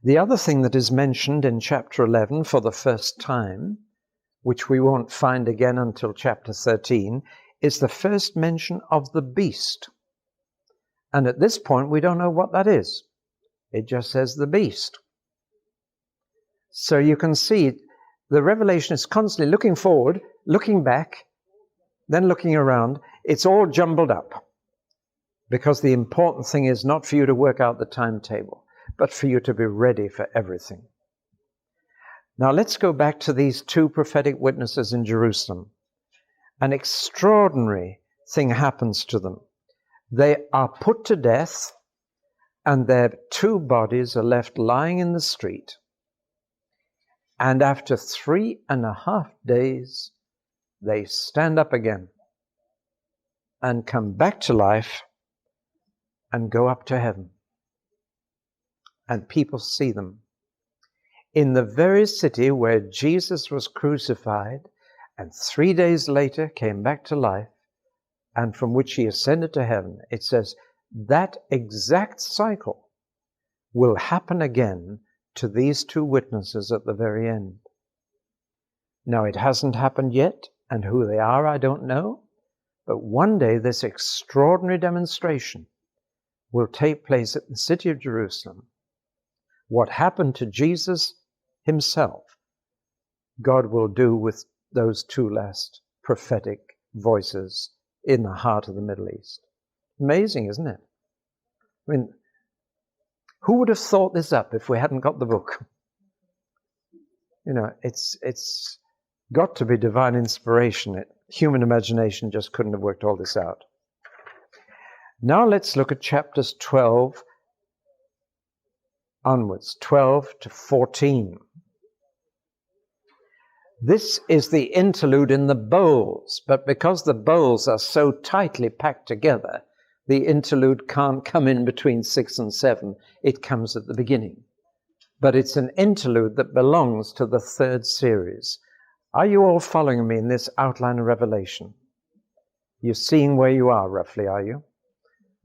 The other thing that is mentioned in chapter 11 for the first time, which we won't find again until chapter 13, is the first mention of the beast. And at this point, we don't know what that is. It just says the beast. So you can see the revelation is constantly looking forward, looking back, then looking around. It's all jumbled up. Because the important thing is not for you to work out the timetable, but for you to be ready for everything. Now let's go back to these two prophetic witnesses in Jerusalem. An extraordinary thing happens to them. They are put to death, and their two bodies are left lying in the street. And after 3.5 days, they stand up again and come back to life and go up to heaven. And people see them. In the very city where Jesus was crucified and 3 days later came back to life, and from which he ascended to heaven, it says that exact cycle will happen again to these two witnesses at the very end. Now, it hasn't happened yet, and who they are, I don't know, but one day this extraordinary demonstration will take place at the city of Jerusalem. What happened to Jesus himself, God will do with those two last prophetic voices in the heart of the Middle East. Amazing, isn't it? I mean, who would have thought this up if we hadn't got the book? You know, it's got to be divine inspiration. Human imagination just couldn't have worked all this out. Now let's look at chapters 12 onwards, 12 to 14. This is the interlude in the bowls, but because the bowls are so tightly packed together, the interlude can't come in between 6 and 7. It comes at the beginning. But it's an interlude that belongs to the third series. Are you all following me in this outline of Revelation? You're seeing where you are, roughly, are you?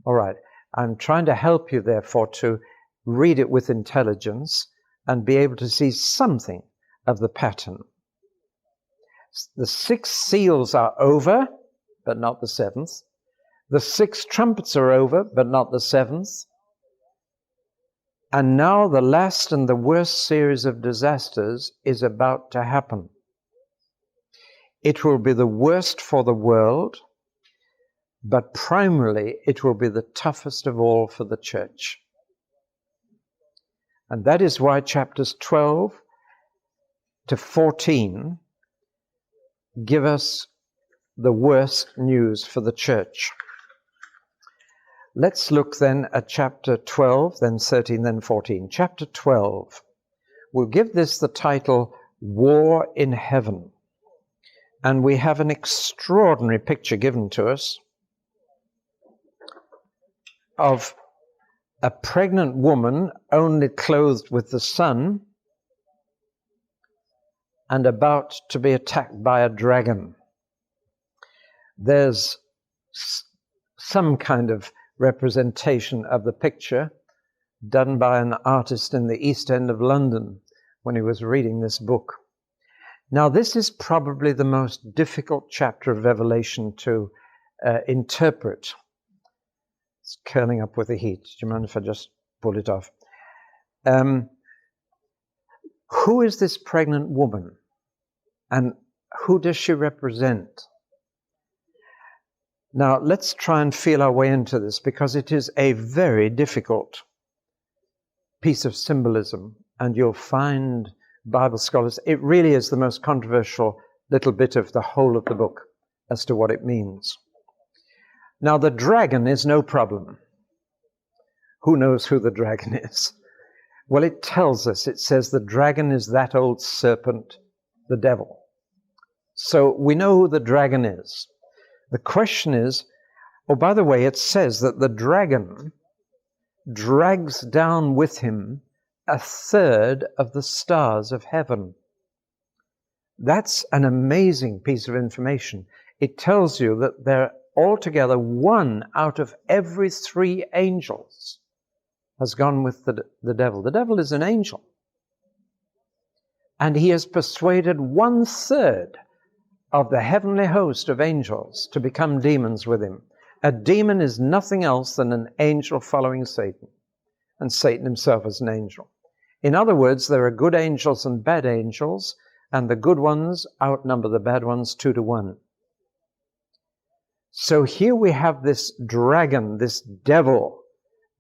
All right. I'm trying to help you, therefore, to read it with intelligence and be able to see something of the pattern. The 6 seals are over, but not the 7th. The 6 trumpets are over, but not the 7th. And now the last and the worst series of disasters is about to happen. It will be the worst for the world, but primarily it will be the toughest of all for the church. And that is why chapters 12 to 14 give us the worst news for the church. Let's look then at chapter 12, then 13, then 14. Chapter 12. We'll give this the title, War in Heaven. And we have an extraordinary picture given to us of a pregnant woman only clothed with the sun and about to be attacked by a dragon. There's some kind of representation of the picture done by an artist in the East End of London when he was reading this book. Now, this is probably the most difficult chapter of Revelation to interpret. It's curling up with the heat. Do you mind if I just pull it off? Who is this pregnant woman? And who does she represent? Now, let's try and feel our way into this, because it is a very difficult piece of symbolism, and you'll find Bible scholars, it really is the most controversial little bit of the whole of the book as to what it means. Now, the dragon is no problem. Who knows who the dragon is? Well, it tells us, it says the dragon is that old serpent, the devil. So we know who the dragon is. The question is, oh, by the way, it says that the dragon drags down with him 1/3 of the stars of heaven. That's an amazing piece of information. It tells you that there altogether 1 out of every 3 angels has gone with the devil. The devil is an angel. And he has persuaded 1/3 of the heavenly host of angels to become demons with him. A demon is nothing else than an angel following Satan, and Satan himself is an angel. In other words, there are good angels and bad angels, and the good ones outnumber the bad ones 2 to 1. So here we have this dragon, this devil,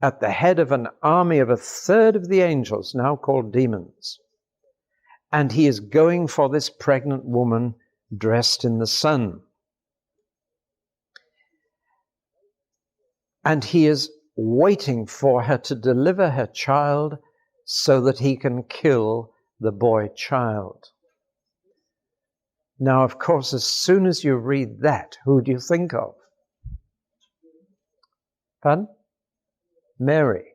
at the head of an army of 1/3 of the angels, now called demons. And he is going for this pregnant woman dressed in the sun. And he is waiting for her to deliver her child so that he can kill the boy child. Now, of course, as soon as you read that, who do you think of? Pardon? Mary.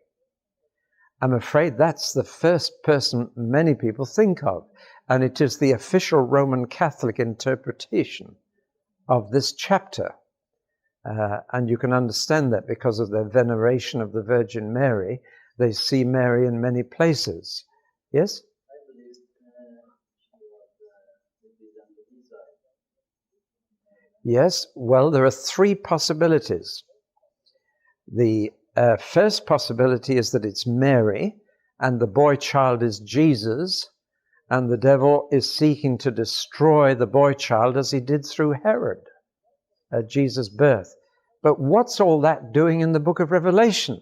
I'm afraid that's the first person many people think of, and it is the official Roman Catholic interpretation of this chapter. And you can understand that because of their veneration of the Virgin Mary. They see Mary in many places. Yes? Yes, well, there are 3 possibilities. The first possibility is that it's Mary, and the boy child is Jesus, and the devil is seeking to destroy the boy child as he did through Herod at Jesus' birth. But what's all that doing in the book of Revelation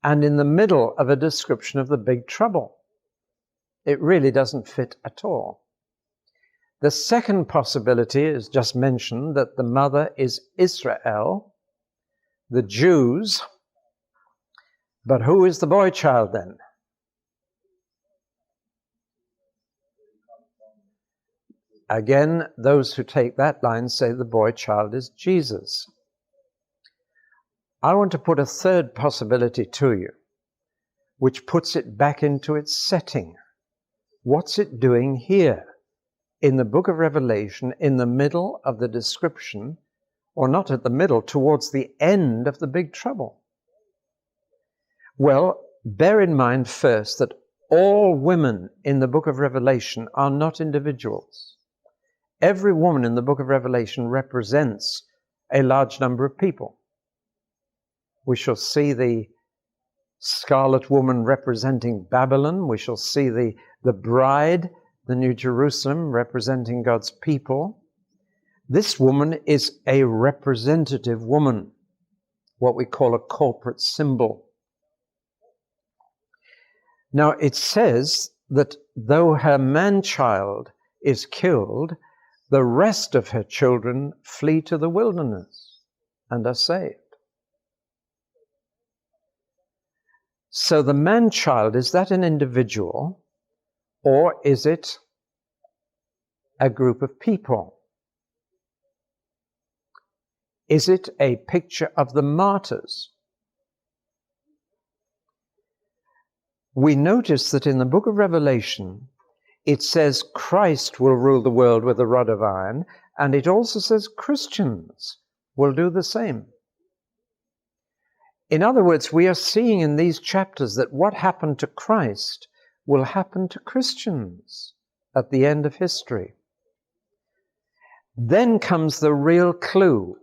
and in the middle of a description of the big trouble? It really doesn't fit at all. The second possibility is just mentioned, that the mother is Israel, the Jews. But who is the boy child then? Again, those who take that line say the boy child is Jesus. I want to put a third possibility to you, which puts it back into its setting. What's it doing here in the book of Revelation, in the middle of the description, or not at the middle, towards the end of the big trouble? Well, bear in mind first that all women in the book of Revelation are not individuals. Every woman in the book of Revelation represents a large number of people. We shall see the scarlet woman representing Babylon. We shall see the bride, the New Jerusalem, representing God's people. This woman is a representative woman, what we call a corporate symbol. Now, it says that though her man-child is killed, the rest of her children flee to the wilderness and are saved. So the man-child, is that an individual, or is it a group of people? Is it a picture of the martyrs? We notice that in the book of Revelation, it says Christ will rule the world with a rod of iron, and it also says Christians will do the same. In other words, we are seeing in these chapters that what happened to Christ will happen to Christians at the end of history. Then comes the real clue.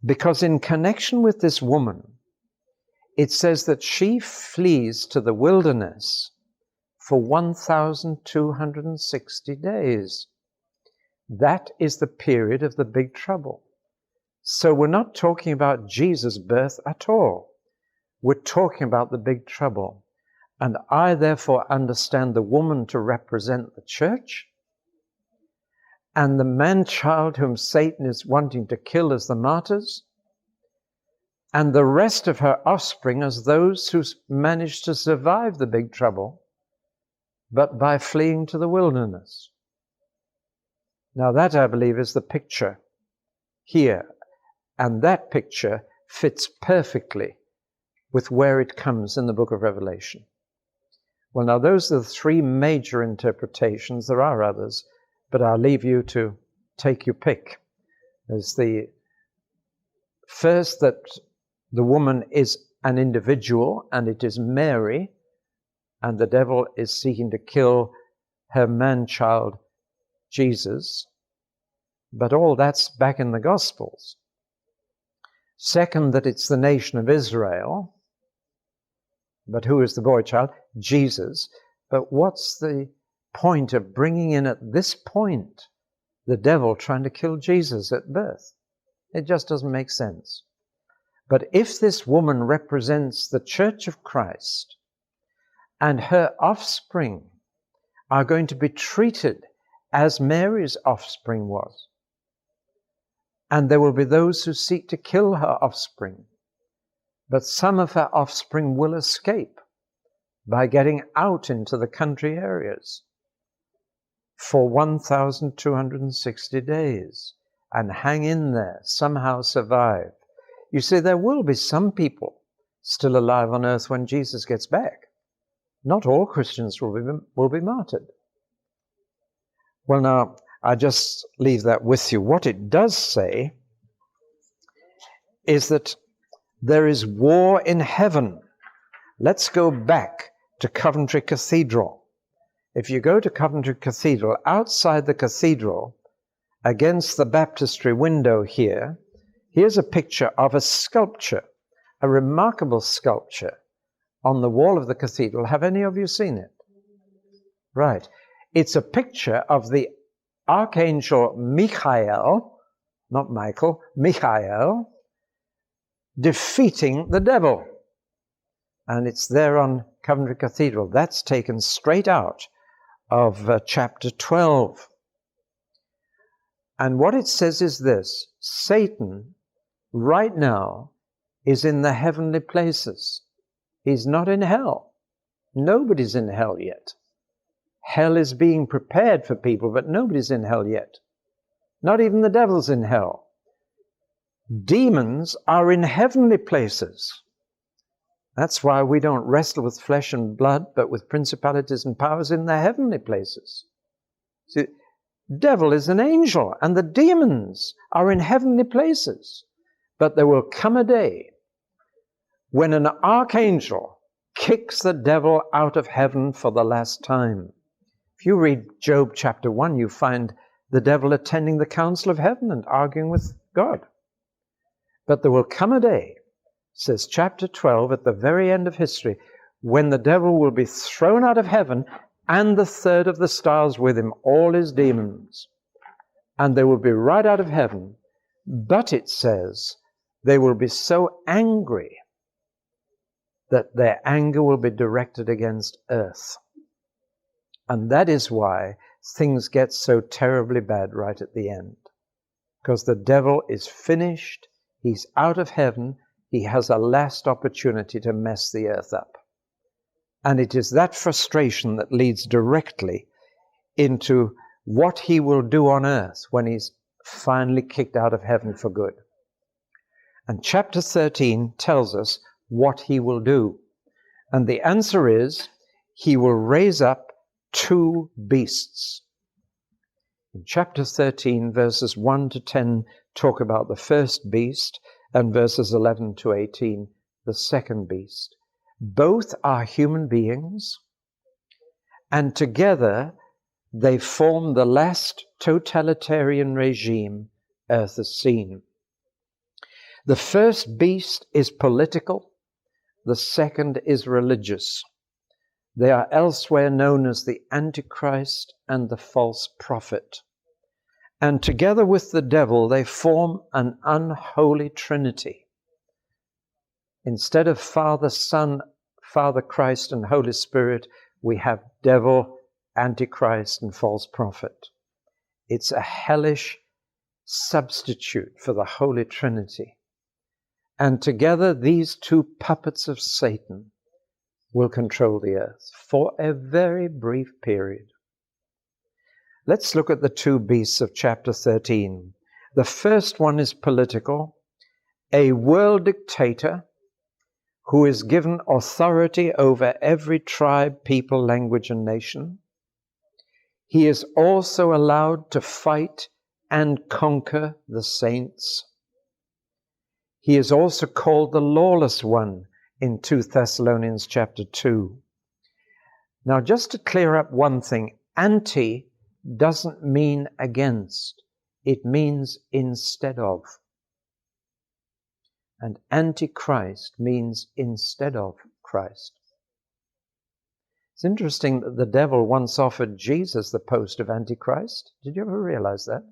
Because in connection with this woman, it says that she flees to the wilderness for 1,260 days. That is the period of the big trouble. So we're not talking about Jesus' birth at all. We're talking about the big trouble. And I therefore understand the woman to represent the church, and the man-child whom Satan is wanting to kill as the martyrs, and the rest of her offspring as those who managed to survive the big trouble, but by fleeing to the wilderness. Now that, I believe, is the picture here, and that picture fits perfectly with where it comes in the book of Revelation. Well, now those are the three major interpretations. There are others, but I'll leave you to take your pick. There's the first, that the woman is an individual, and it is Mary, and the devil is seeking to kill her man-child, Jesus. But all that's back in the Gospels. Second, that it's the nation of Israel. But who is the boy child? Jesus. But what's the point of bringing in at this point the devil trying to kill Jesus at birth? It just doesn't make sense. But if this woman represents the Church of Christ, and her offspring are going to be treated as Mary's offspring was, and there will be those who seek to kill her offspring, but some of her offspring will escape by getting out into the country areas for 1,260 days and hang in there, somehow survive. You see, there will be some people still alive on earth when Jesus gets back. Not all Christians will be martyred. Well, now, I just leave that with you. What it does say is that there is war in heaven. Let's go back to Coventry Cathedral. If you go to Coventry Cathedral, outside the cathedral, against the baptistry window here, here's a picture of a sculpture, a remarkable sculpture on the wall of the cathedral. Have any of you seen it? Right. It's a picture of the archangel Michael, not Michael, Michael, defeating the devil. And it's there on Coventry Cathedral. That's taken straight out of chapter 12. And what it says is this: Satan right now is in the heavenly places. He's not in hell. Nobody's in hell yet. Hell is being prepared for people, but nobody's in hell yet. Not even the devil's in hell. Demons are in heavenly places. That's why we don't wrestle with flesh and blood, but with principalities and powers in the heavenly places. See, devil is an angel, and the demons are in heavenly places. But there will come a day when an archangel kicks the devil out of heaven for the last time. If you read Job chapter 1, you find the devil attending the council of heaven and arguing with God. But there will come a day, says chapter 12, at the very end of history, when the devil will be thrown out of heaven, and the third of the stars with him, all his demons. And they will be right out of heaven. But it says they will be so angry that their anger will be directed against earth. And that is why things get so terribly bad right at the end. Because the devil is finished, he's out of heaven, he has a last opportunity to mess the earth up. And it is that frustration that leads directly into what he will do on earth when he's finally kicked out of heaven for good. And chapter 13 tells us what he will do. And the answer is, he will raise up two beasts. In chapter 13, verses 1 to 10 talk about the first beast, and verses 11 to 18, the second beast. Both are human beings, and together they form the last totalitarian regime earth has seen. The first beast is political, the second is religious. They are elsewhere known as the Antichrist and the false prophet. And together with the devil, they form an unholy trinity. Instead of Father, Son, Father Christ, and Holy Spirit, we have devil, Antichrist, and false prophet. It's a hellish substitute for the Holy Trinity. And together, these two puppets of Satan will control the earth for a very brief period. Let's look at the two beasts of chapter 13. The first one is political, a world dictator who is given authority over every tribe, people, language, and nation. He is also allowed to fight and conquer the saints. He is also called the lawless one in 2 Thessalonians chapter 2. Now, just to clear up one thing, anti doesn't mean against. It means instead of. And Antichrist means instead of Christ. It's interesting that the devil once offered Jesus the post of Antichrist. Did you ever realize that?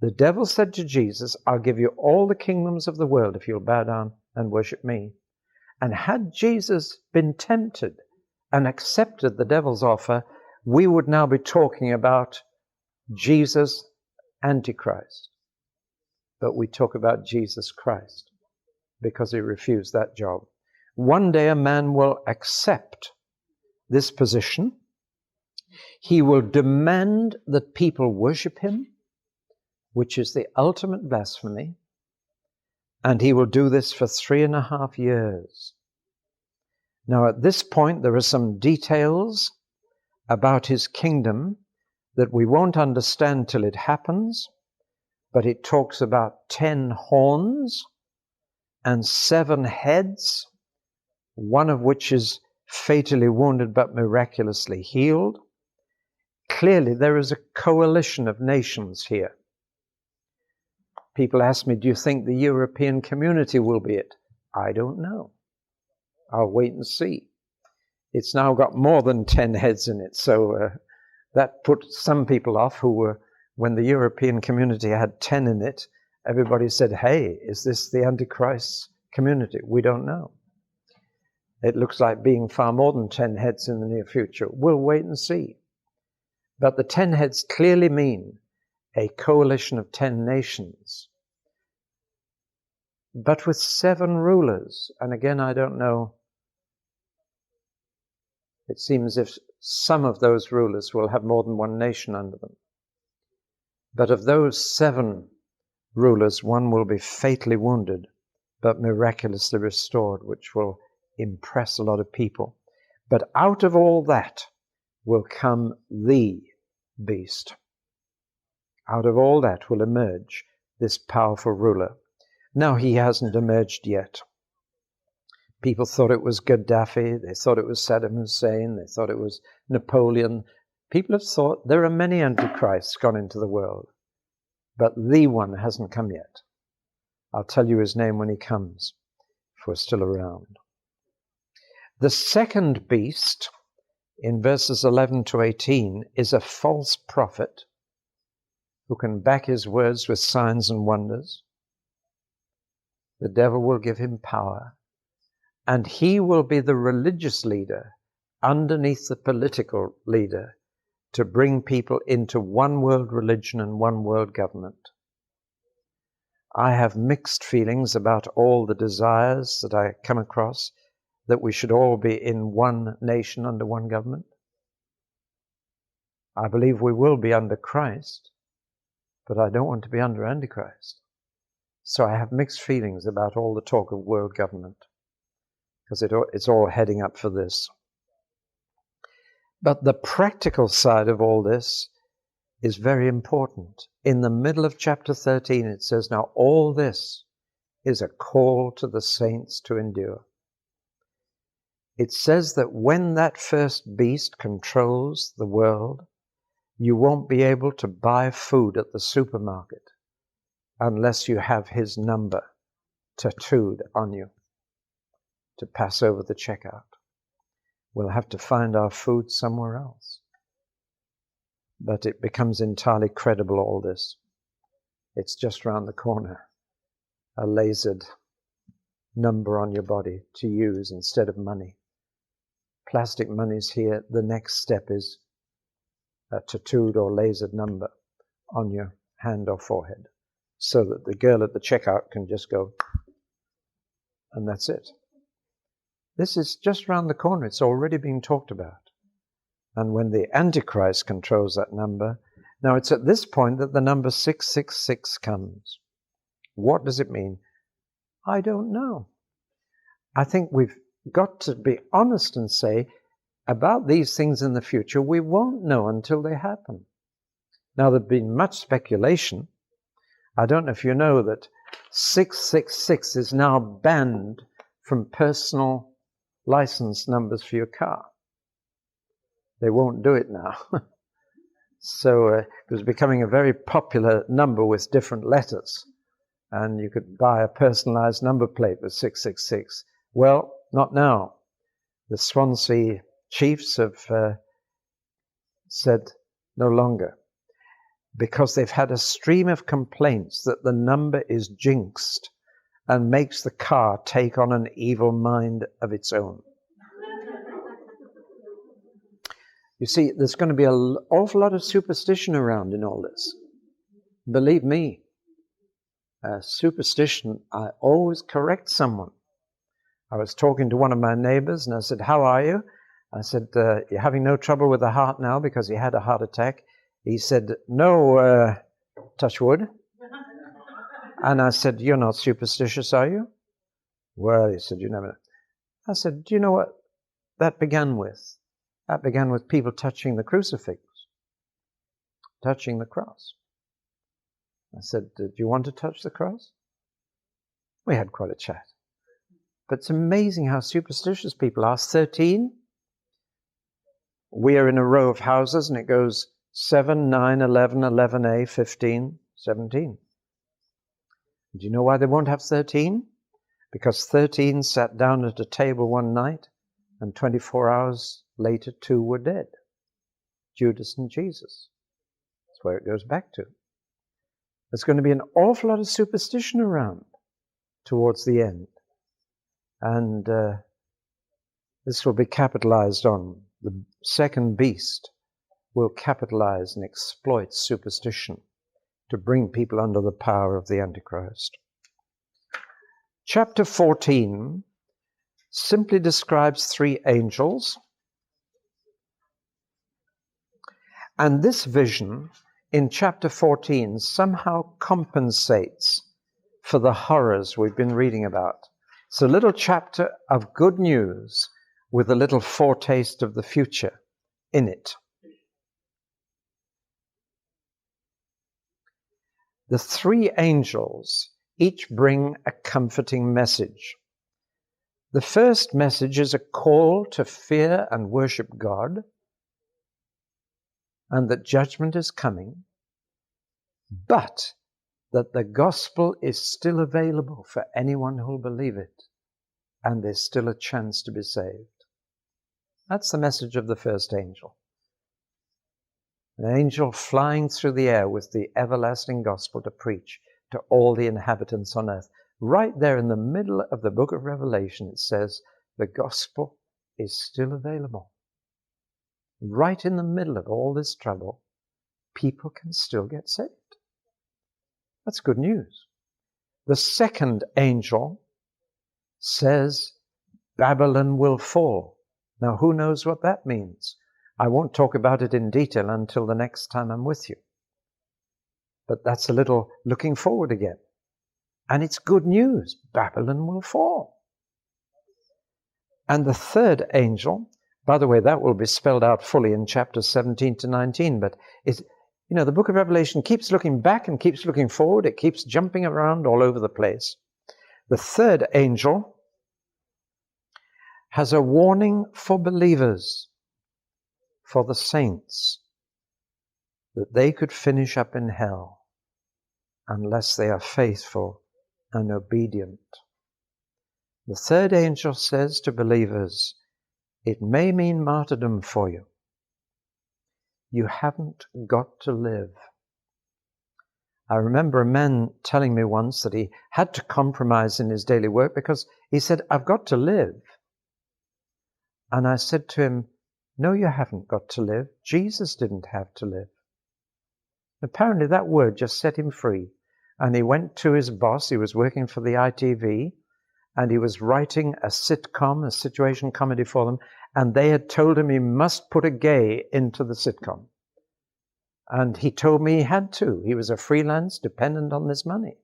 The devil said to Jesus, I'll give you all the kingdoms of the world if you'll bow down and worship me. And had Jesus been tempted and accepted the devil's offer, we would now be talking about Jesus Antichrist. But we talk about Jesus Christ because he refused that job. One day a man will accept this position. He will demand that people worship him, which is the ultimate blasphemy, and he will do this for 3.5 years. Now, at this point, there are some details about his kingdom that we won't understand till it happens, but it talks about 10 horns and 7 heads, one of which is fatally wounded but miraculously healed. Clearly, there is a coalition of nations here. People ask me, do you think the European community will be it? I don't know. I'll wait and see. It's now got more than 10 heads in it, so that put some people off who were, when the European community had 10 in it, everybody said, hey, is this the Antichrist's community? We don't know. It looks like being far more than 10 heads in the near future. We'll wait and see. But the 10 heads clearly mean a coalition of 10 nations, but with 7 rulers. And again, I don't know. It seems if some of those rulers will have more than one nation under them. But of those 7 rulers, one will be fatally wounded, but miraculously restored, which will impress a lot of people. But out of all that will come the beast. Out of all that will emerge this powerful ruler. Now, he hasn't emerged yet. People thought it was Gaddafi, they thought it was Saddam Hussein, they thought it was Napoleon. People have thought there are many antichrists gone into the world, but the one hasn't come yet. I'll tell you his name when he comes, if we're still around. The second beast, in verses 11 to 18, is a false prophet who can back his words with signs and wonders. The devil will give him power, and he will be the religious leader underneath the political leader to bring people into one world religion and one world government. I have mixed feelings about all the desires that I come across, that we should all be in one nation under one government. I believe we will be under Christ, but I don't want to be under Antichrist. So I have mixed feelings about all the talk of world government, because it's all heading up for this. But the practical side of all this is very important. In the middle of chapter 13, it says, now all this is a call to the saints to endure. It says that when that first beast controls the world, you won't be able to buy food at the supermarket unless you have his number tattooed on you to pass over the checkout. We'll have to find our food somewhere else. But it becomes entirely credible, all this. It's just round the corner. A lasered number on your body to use instead of money. Plastic money's here. The next step is a tattooed or lasered number on your hand or forehead, so that the girl at the checkout can just go, and that's it. This is just round the corner. It's already being talked about. And when the Antichrist controls that number, now it's at this point that the number 666 comes. What does it mean? I don't know. I think we've got to be honest and say, about these things in the future, we won't know until they happen. Now, there's been much speculation. I don't know if you know that 666 is now banned from personal license numbers for your car. They won't do it now. So it was becoming a very popular number with different letters. And you could buy a personalized number plate with 666. Well, not now. The Swansea chiefs have said no longer, because they've had a stream of complaints that the number is jinxed and makes the car take on an evil mind of its own. You see, there's going to be an awful lot of superstition around in all this. Believe me, superstition, I always correct someone. I was talking to one of my neighbors and I said, how are you? I said, you're having no trouble with the heart now because he had a heart attack. He said, no, touch wood. And I said, you're not superstitious, are you? Well, he said, you never know. I said, do you know what that began with? That began with people touching the crucifix, touching the cross. I said, do you want to touch the cross? We had quite a chat. But it's amazing how superstitious people are. 13. We are in a row of houses and it goes 7, 9, 11, 11A, 15, 17. Do you know why they won't have 13? Because 13 sat down at a table one night and 24 hours later 2 were dead. Judas and Jesus. That's where it goes back to. There's going to be an awful lot of superstition around towards the end. And this will be capitalized on. The second beast will capitalize and exploit superstition to bring people under the power of the Antichrist. Chapter 14 simply describes 3 angels. And this vision in chapter 14 somehow compensates for the horrors we've been reading about. It's a little chapter of good news with a little foretaste of the future in it. The 3 angels each bring a comforting message. The first message is a call to fear and worship God, and that judgment is coming, but that the gospel is still available for anyone who will believe it, and there's still a chance to be saved. That's the message of the first angel. An angel flying through the air with the everlasting gospel to preach to all the inhabitants on earth. Right there in the middle of the book of Revelation, it says the gospel is still available. Right in the middle of all this trouble, people can still get saved. That's good news. The second angel says Babylon will fall. Now, who knows what that means? I won't talk about it in detail until the next time I'm with you. But that's a little looking forward again. And it's good news. Babylon will fall. And the third angel, by the way, that will be spelled out fully in chapters 17 to 19, but the book of Revelation keeps looking back and keeps looking forward. It keeps jumping around all over the place. The third angel has a warning for believers, for the saints, that they could finish up in hell. unless they are faithful and obedient. The third angel says to believers, it may mean martyrdom for you. You haven't got to live. I remember a man telling me once that he had to compromise in his daily work because he said, I've got to live. And I said to him, no, you haven't got to live. Jesus didn't have to live. Apparently that word just set him free. And he went to his boss. He was working for the ITV, and he was writing a sitcom, a situation comedy for them, and they had told him he must put a gay into the sitcom. And he told me he had to. He was a freelance, dependent on this money.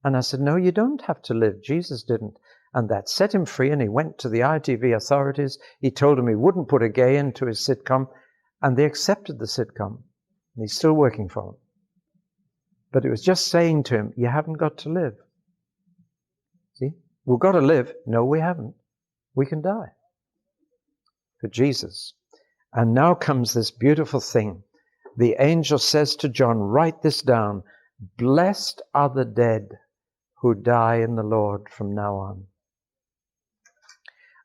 And I said, no, you don't have to live. Jesus didn't. And that set him free, and he went to the ITV authorities. He told them he wouldn't put a gay into his sitcom, and they accepted the sitcom. And he's still working for them. But it was just saying to him, you haven't got to live. See? We've got to live. No, we haven't. We can die for Jesus. And now comes this beautiful thing. The angel says to John, write this down. Blessed are the dead who die in the Lord from now on.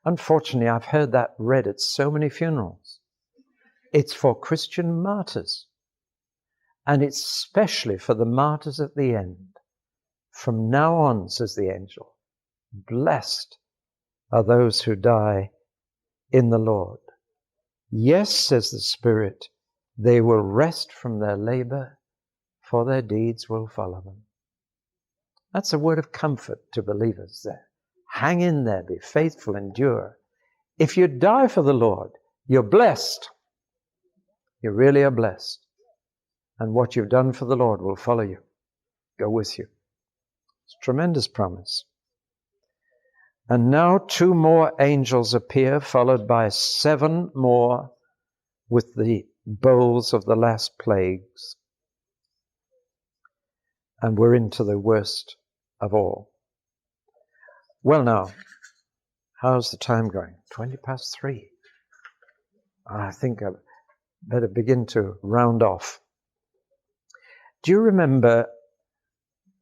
Unfortunately, I've heard that read at so many funerals. It's for Christian martyrs. And it's especially for the martyrs at the end. From now on, says the angel, blessed are those who die in the Lord. Yes, says the Spirit, they will rest from their labor, for their deeds will follow them. That's a word of comfort to believers there. Hang in there, be faithful, endure. If you die for the Lord, you're blessed. You really are blessed. And what you've done for the Lord will follow you, go with you. It's a tremendous promise. And now 2 more angels appear, followed by 7 more with the bowls of the last plagues. And we're into the worst of all. Well now, how's the time going? 3:20. I think I better begin to round off. Do you remember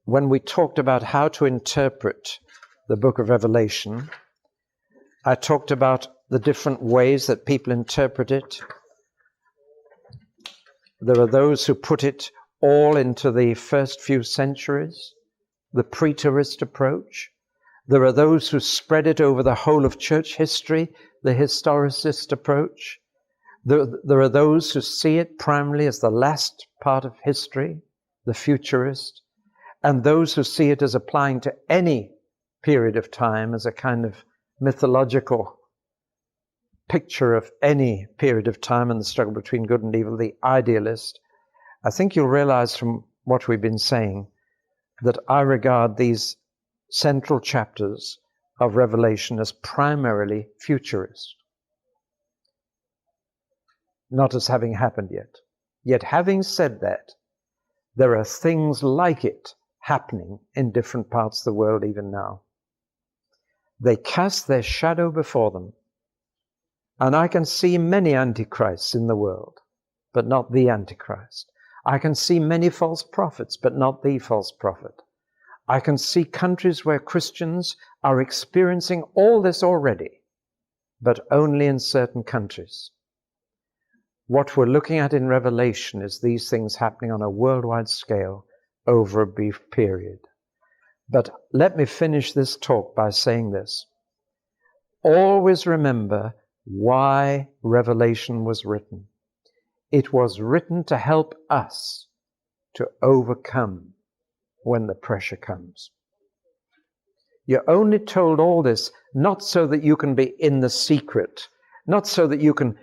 when we talked about how to interpret the book of Revelation? I talked about the different ways that people interpret it. There are those who put it all into the first few centuries, the preterist approach. There are those who spread it over the whole of church history, the historicist approach. There are those who see it primarily as the last part of history, the futurist, and those who see it as applying to any period of time as a kind of mythological picture of any period of time and the struggle between good and evil, the idealist. I think you'll realize from what we've been saying that I regard these central chapters of Revelation as primarily futurist, not as having happened yet. Yet having said that, there are things like it happening in different parts of the world even now. They cast their shadow before them. And I can see many antichrists in the world, but not the Antichrist. I can see many false prophets, but not the false prophet. I can see countries where Christians are experiencing all this already, but only in certain countries. What we're looking at in Revelation is these things happening on a worldwide scale over a brief period. But let me finish this talk by saying this. Always remember why Revelation was written. It was written to help us to overcome when the pressure comes. You're only told all this not so that you can be in the secret, not so that you can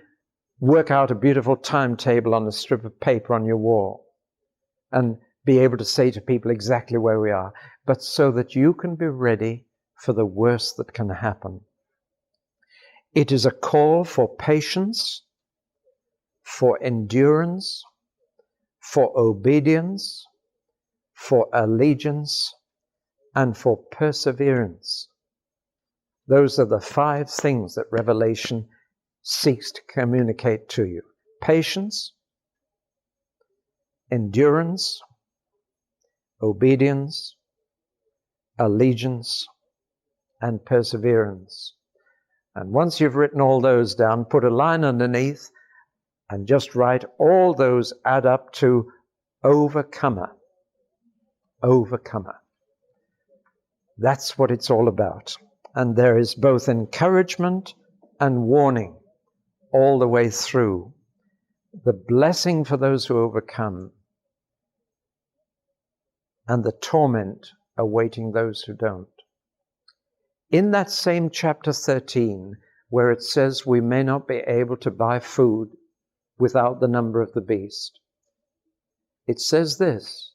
work out a beautiful timetable on a strip of paper on your wall and be able to say to people exactly where we are, but so that you can be ready for the worst that can happen. It is a call for patience, for endurance, for obedience, for allegiance, and for perseverance. Those are the 5 things that Revelation seeks to communicate to you. Patience, endurance, obedience, allegiance, and perseverance. And once you've written all those down, put a line underneath and just write all those add up to overcomer. Overcomer. That's what it's all about. And there is both encouragement and warning all the way through. The blessing for those who overcome and the torment awaiting those who don't. In that same chapter 13, where it says we may not be able to buy food without the number of the beast, it says this: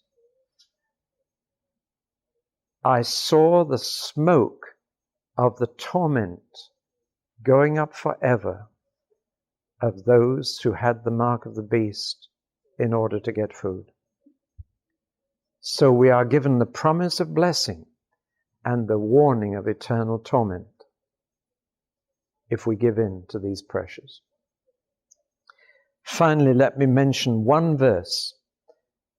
I saw the smoke of the torment going up forever of those who had the mark of the beast in order to get food. So we are given the promise of blessing and the warning of eternal torment if we give in to these pressures. Finally, let me mention one verse,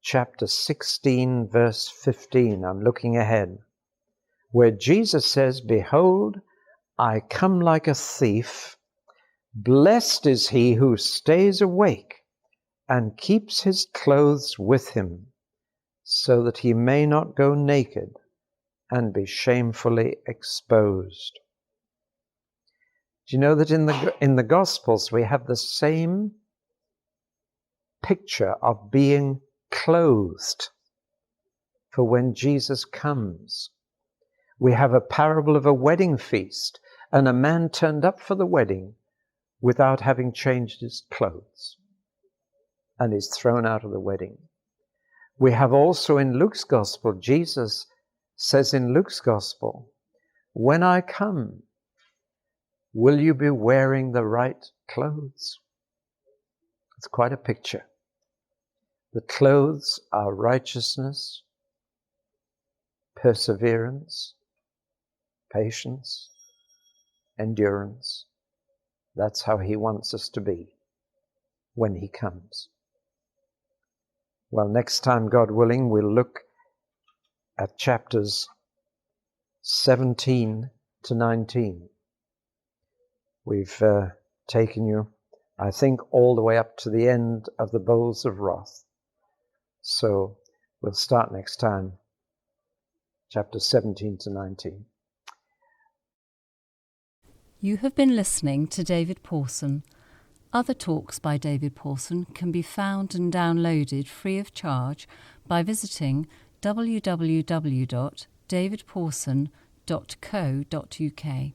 chapter 16, verse 15. I'm looking ahead, where Jesus says, behold, I come like a thief. Blessed is he who stays awake and keeps his clothes with him, so that he may not go naked and be shamefully exposed. Do you know that in the Gospels we have the same picture of being clothed for when Jesus comes? We have a parable of a wedding feast, and a man turned up for the wedding without having changed his clothes and is thrown out of the wedding. We have also in Luke's Gospel, Jesus says in Luke's Gospel, when I come, will you be wearing the right clothes? It's quite a picture. The clothes are righteousness, perseverance, patience, endurance. That's how he wants us to be when he comes. Well, next time, God willing, we'll look at chapters 17 to 19. We've taken you, I think, all the way up to the end of the bowls of wrath. So we'll start next time, chapter 17 to 19. You have been listening to David Pawson. Other talks by David Pawson can be found and downloaded free of charge by visiting www.davidpawson.co.uk.